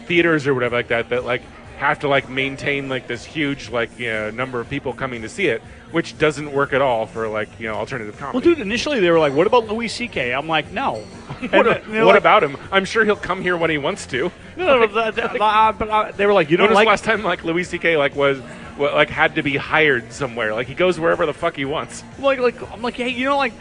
theaters or whatever like that like have to like maintain like this huge like number of people coming to see it, which doesn't work at all for like alternative comedy. Well, dude, initially they were like, "What about Louis C.K.?" I'm like, "No." What about him? I'm sure he'll come here when he wants to. No, but they were like, "You don't when was like." the last time like Louis C.K. like was had to be hired somewhere? Like he goes wherever the fuck he wants. Like I'm like, hey,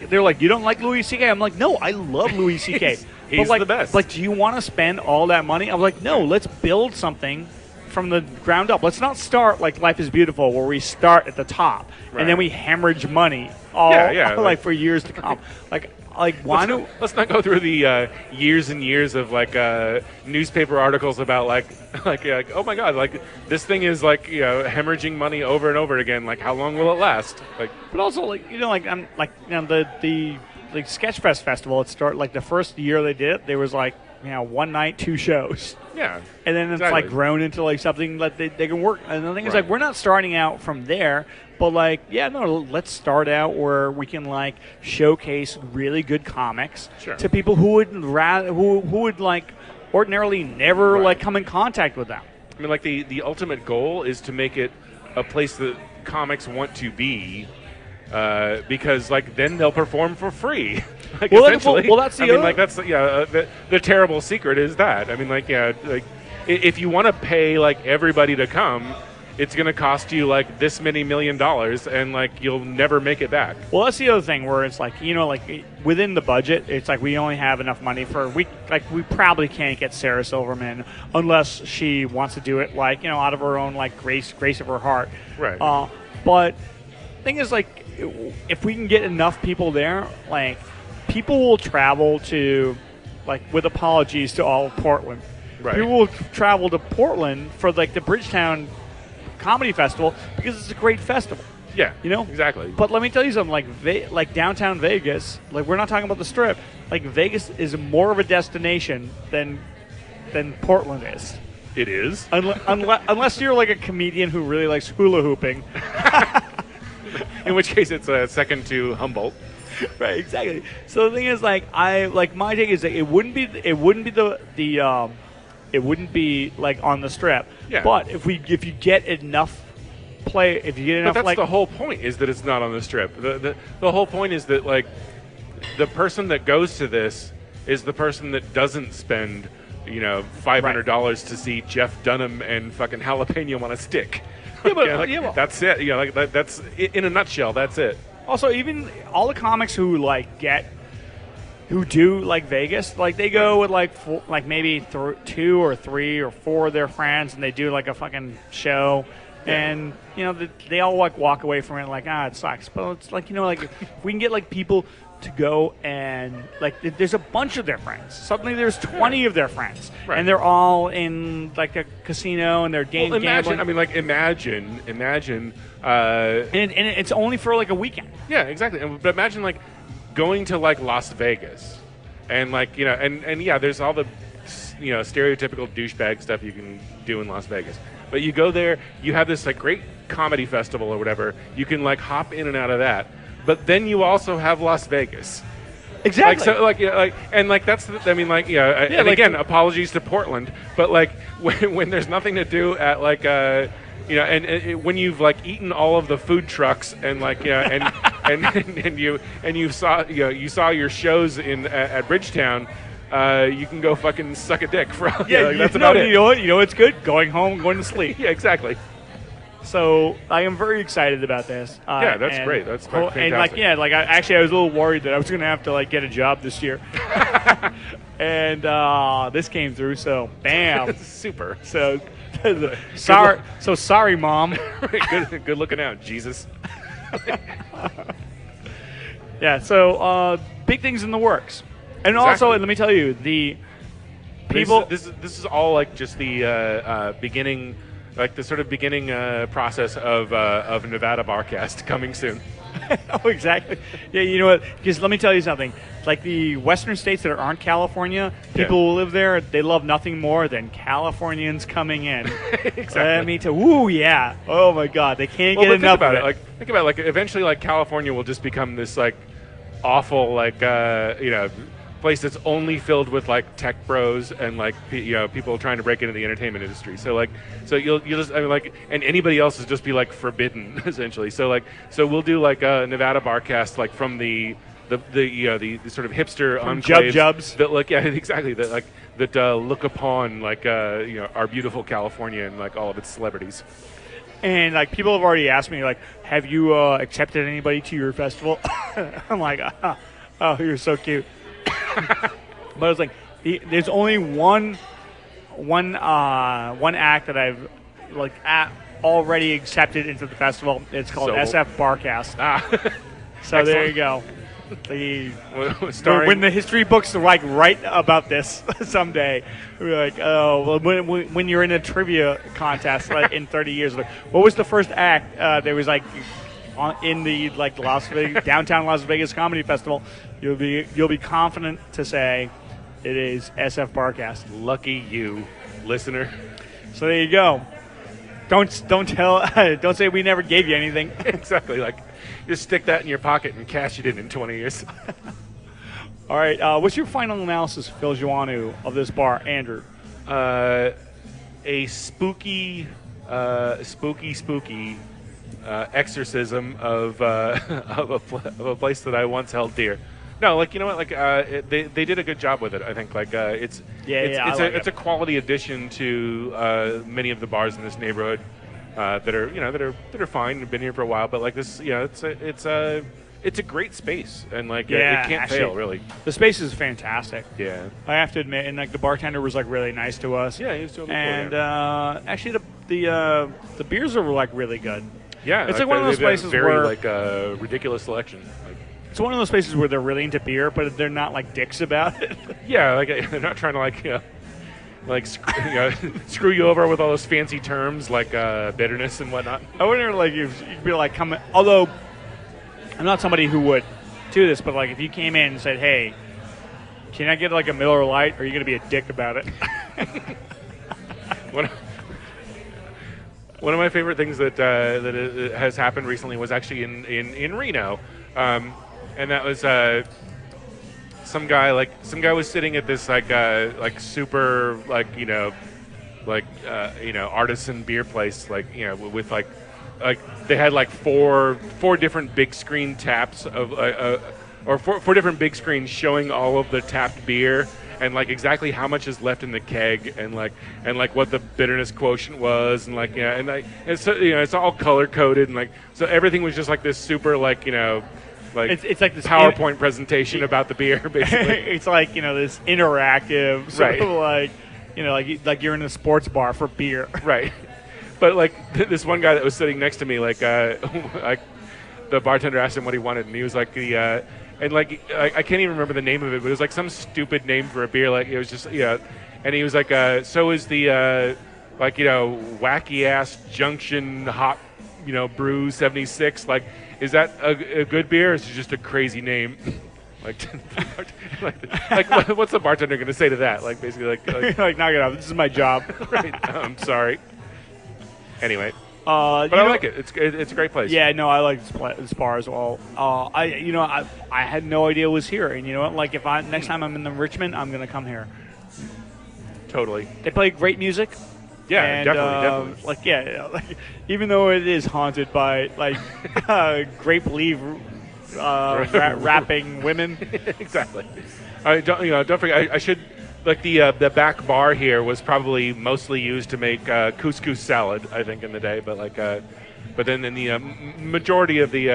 they're like, you don't like Louis C.K.? I'm like, no, I love Louis C.K. He's like, the best. Like, do you want to spend all that money? I'm like, no, let's build something from the ground up. Let's not start like Life is Beautiful, where we start at the top and then we hemorrhage money all for years to come. Let's not go through the years and years of like newspaper articles about like oh my god, like this thing is like hemorrhaging money over and over again. Like how long will it last? Like, but also the Sketchfest festival. It started like the first year they did it. There was like 1 night, 2 shows. Yeah. And then it's like grown into like something that they can work. And the thing is like we're not starting out from there, but like let's start out where we can like showcase really good comics to people who would like ordinarily never like come in contact with them. I mean, like the ultimate goal is to make it a place that comics want to be. Because like then they'll perform for free. Like essentially, that's the. The terrible secret is that. I mean, like if you want to pay like everybody to come, it's going to cost you like this many $1 million, and like you'll never make it back. Well, that's the other thing where it's like within the budget, it's like we only have enough money we probably can't get Sarah Silverman unless she wants to do it like out of her own like grace of her heart. Right. But the thing is like. If we can get enough people there, like people will travel to, like with apologies to all of Portland, people will travel to Portland for like the Bridgetown Comedy Festival because it's a great festival. Yeah, exactly. But let me tell you something, like downtown Vegas, like we're not talking about the Strip. Like Vegas is more of a destination than Portland is. It is, unless you're like a comedian who really likes hula hooping. In which case, it's second to Humboldt. Right, exactly. So the thing is, like, my take is that it wouldn't be like on the Strip. Yeah. But if you get enough play, but that's the whole point is that it's not on the Strip. The whole point is that like the person that goes to this is the person that doesn't spend $500 to see Jeff Dunham and fucking jalapeno on a stick. Yeah, but that's it. That's in a nutshell. That's it. Also, even all the comics who do like Vegas, like they go with like maybe 2 or 3 or 4 of their friends, and they do like a fucking show, and they all like walk away from it like it sucks. But it's like like if we can get like people to go and like there's a bunch of their friends. Suddenly there's 20 of their friends, and they're all in like a casino and they're gambling. I mean, like imagine, and it's only for like a weekend. Yeah, exactly. But imagine like going to like Las Vegas, and like there's all the stereotypical douchebag stuff you can do in Las Vegas. But you go there, you have this like great comedy festival or whatever. You can like hop in and out of that. But then you also have Las Vegas. Exactly. That's. And again, apologies to Portland, but like when there's nothing to do at like when you've like eaten all of the food trucks and like and you saw your shows at Bridgetown. you can go fucking suck a dick for Yeah, like, that's about it. You know what's good? Going home, going to sleep. Yeah, exactly. So I am very excited about this. Yeah, that's great. That's fantastic. And I was a little worried that I was going to have to get a job this year. And this came through, so bam. Super. So sorry, Mom. Good looking out, Jesus. Yeah, so big things in the works. And also, let me tell you, the people... This is all just the beginning... Like the sort of beginning process of Nevada Barcast coming soon. Oh, exactly. Yeah, you know what? Because let me tell you something. Like the western states that aren't California, people who live there, they love nothing more than Californians coming in. Exactly. Ooh, yeah. Oh my God, they can't get enough about of it. Think about it. Eventually, California will just become this awful place that's only filled with tech bros and people trying to break into the entertainment industry. So you'll just and anybody else is just be forbidden essentially. So we'll do a Nevada Barcast from the sort of hipster From enclaves Jubs that exactly that look upon our beautiful California and all of its celebrities. And people have already asked me have you accepted anybody to your festival? I'm like, oh, you're so cute. But it's there's only one act that I've already accepted into the festival. It's called SFBarkast. So there you go. When the history books write about this someday, we're when you're in a trivia contest in 30 years, what was the first act? There was in the Las Vegas, downtown Las Vegas Comedy Festival. You'll be confident to say it is SF Barcast. Lucky you, listener. So there you go. Don't say we never gave you anything. Exactly. Just stick that in your pocket and cash it in 20 years. All right. What's your final analysis, Phil Joannou, of this bar, Andrew? A spooky exorcism of a place that I once held dear. No, you know what? They did a good job with it. I think it's a quality addition to many of the bars in this neighborhood that are fine and been here for a while. But it's a great space and it can't fail really. The space is fantastic. Yeah, I have to admit, and the bartender was really nice to us. Yeah, he was totally cool. And actually, the beers are really good. Yeah, it's one of those places very where ridiculous selection. It's one of those places where they're really into beer, but they're not dicks about it. Yeah, they're not trying to screw you over with all those fancy terms bitterness and whatnot. I wonder if you'd be coming. Although I'm not somebody who would do this, but if you came in and said, "Hey, can I get a Miller Lite?" Are you going to be a dick about it? One of my favorite things that has happened recently was actually in Reno. And that was some guy was sitting at this super artisan beer place with they had four different big screen taps of or four different big screens showing all of the tapped beer and exactly how much is left in the keg and what the bitterness quotient was and so it's all color coded and so everything was just this super it's this PowerPoint presentation about the beer, basically. It's this interactive sort of like you're in a sports bar for beer, right? But this one guy that was sitting next to me, the bartender asked him what he wanted, and he was I can't even remember the name of it, but it was some stupid name for a beer, it was just and he was so is the wacky ass Junction Hop Brew 76 is that a good beer or is it just a crazy name? What's the bartender going to say to that? Basically knock it off. This is my job. Right. I'm sorry. Anyway, but I like it. It's a great place. Yeah, no, I like this bar as well. I had no idea it was here, and you know what? If next time I'm in Richmond, I'm going to come here. Totally. They play great music. Yeah, and, definitely. Even though it is haunted by grape leaf rapping women. Exactly. Don't forget. I should the back bar here was probably mostly used to make couscous salad. I think in the day, but then in the majority of the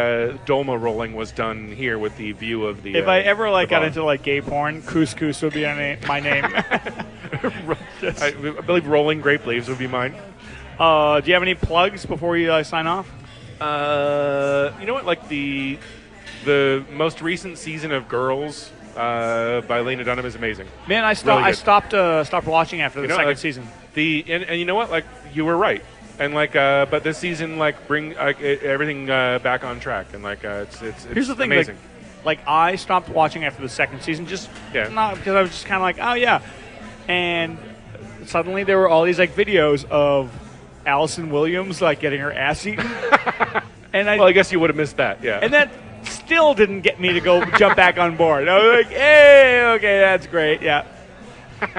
dolma rolling was done here with the view of the. If I ever got into gay porn, couscous would be my name. I believe rolling grape leaves would be mine. Do you have any plugs before you sign off? You know what? Like the most recent season of Girls by Lena Dunham is amazing. Man, I stopped watching after the second season. And you know what? Like you were right. And but this season bring everything back on track. And it's here's the thing, amazing. I stopped watching after the second season, just not because I was just kind of oh yeah, and suddenly there were all these videos of Allison Williams getting her ass eaten. And I guess you would have missed that, yeah. And that still didn't get me to go jump back on board. I was like, hey, okay, that's great, yeah.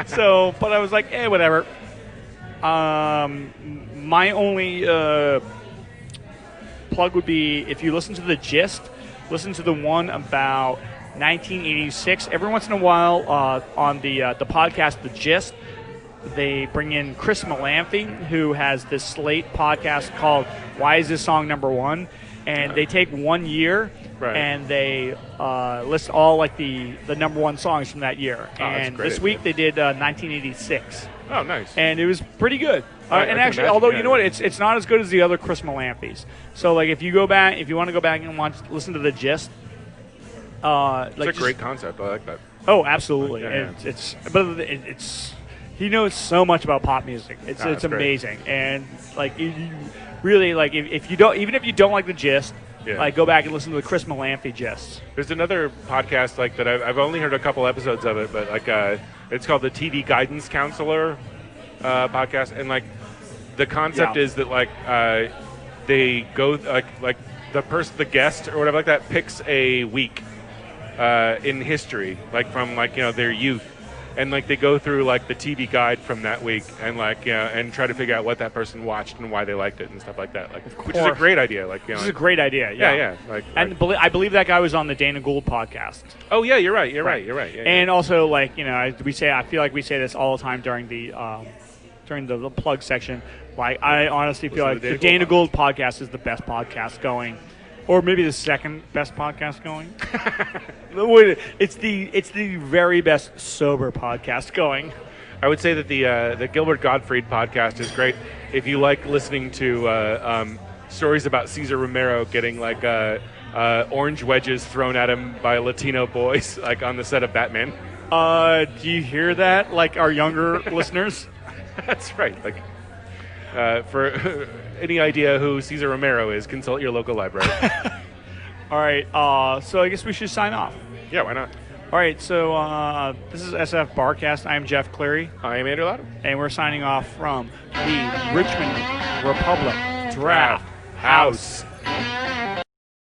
So, but I was like, hey, whatever. My only plug would be if you listen to The Gist, listen to the one about 1986. Every once in a while on the podcast The Gist, they bring in Chris Malamphy, who has this Slate podcast called Why Is This Song Number One? And they take 1 year and they list all the number one songs from that year. And this week they did 1986. Oh, nice. And it was pretty good. And actually, although you know what, it's not as good as the other Chris Malamphys. So if you want to go back and listen to The Gist, it's a great concept. I like that. Oh, absolutely. Yeah. It's he knows so much about pop music. It's amazing. Great. And you really if you don't like The Gist, go back and listen to the Chris Malamphy Gist. There's another podcast that I've only heard a couple episodes of it, but it's called the TV Guidance Counselor podcast, and the concept is that they go the guest or whatever that picks a week in history, from their youth. And they go through the TV guide from that week and and try to figure out what that person watched and why they liked it and stuff like that. Which is a great idea. This is a great idea. Yeah. I believe that guy was on the Dana Gould podcast. Oh yeah, you're right. You're right. Yeah, and also I feel like we say this all the time during the plug section. I honestly feel like the Dana Gould podcast is the best podcast going. Or maybe the second best podcast going. It's the very best sober podcast going. I would say that the Gilbert Gottfried podcast is great if you like listening to stories about Cesar Romero getting orange wedges thrown at him by Latino boys on the set of Batman. Do you hear that? Our younger listeners? That's right. For any idea who Cesar Romero is, consult your local library. All right, so I guess we should sign off. Yeah, why not? All right, so this is SFBarkast. I'm Jeff Cleary. I am Andrew Loudon. And we're signing off from the Richmond Republic Draft House.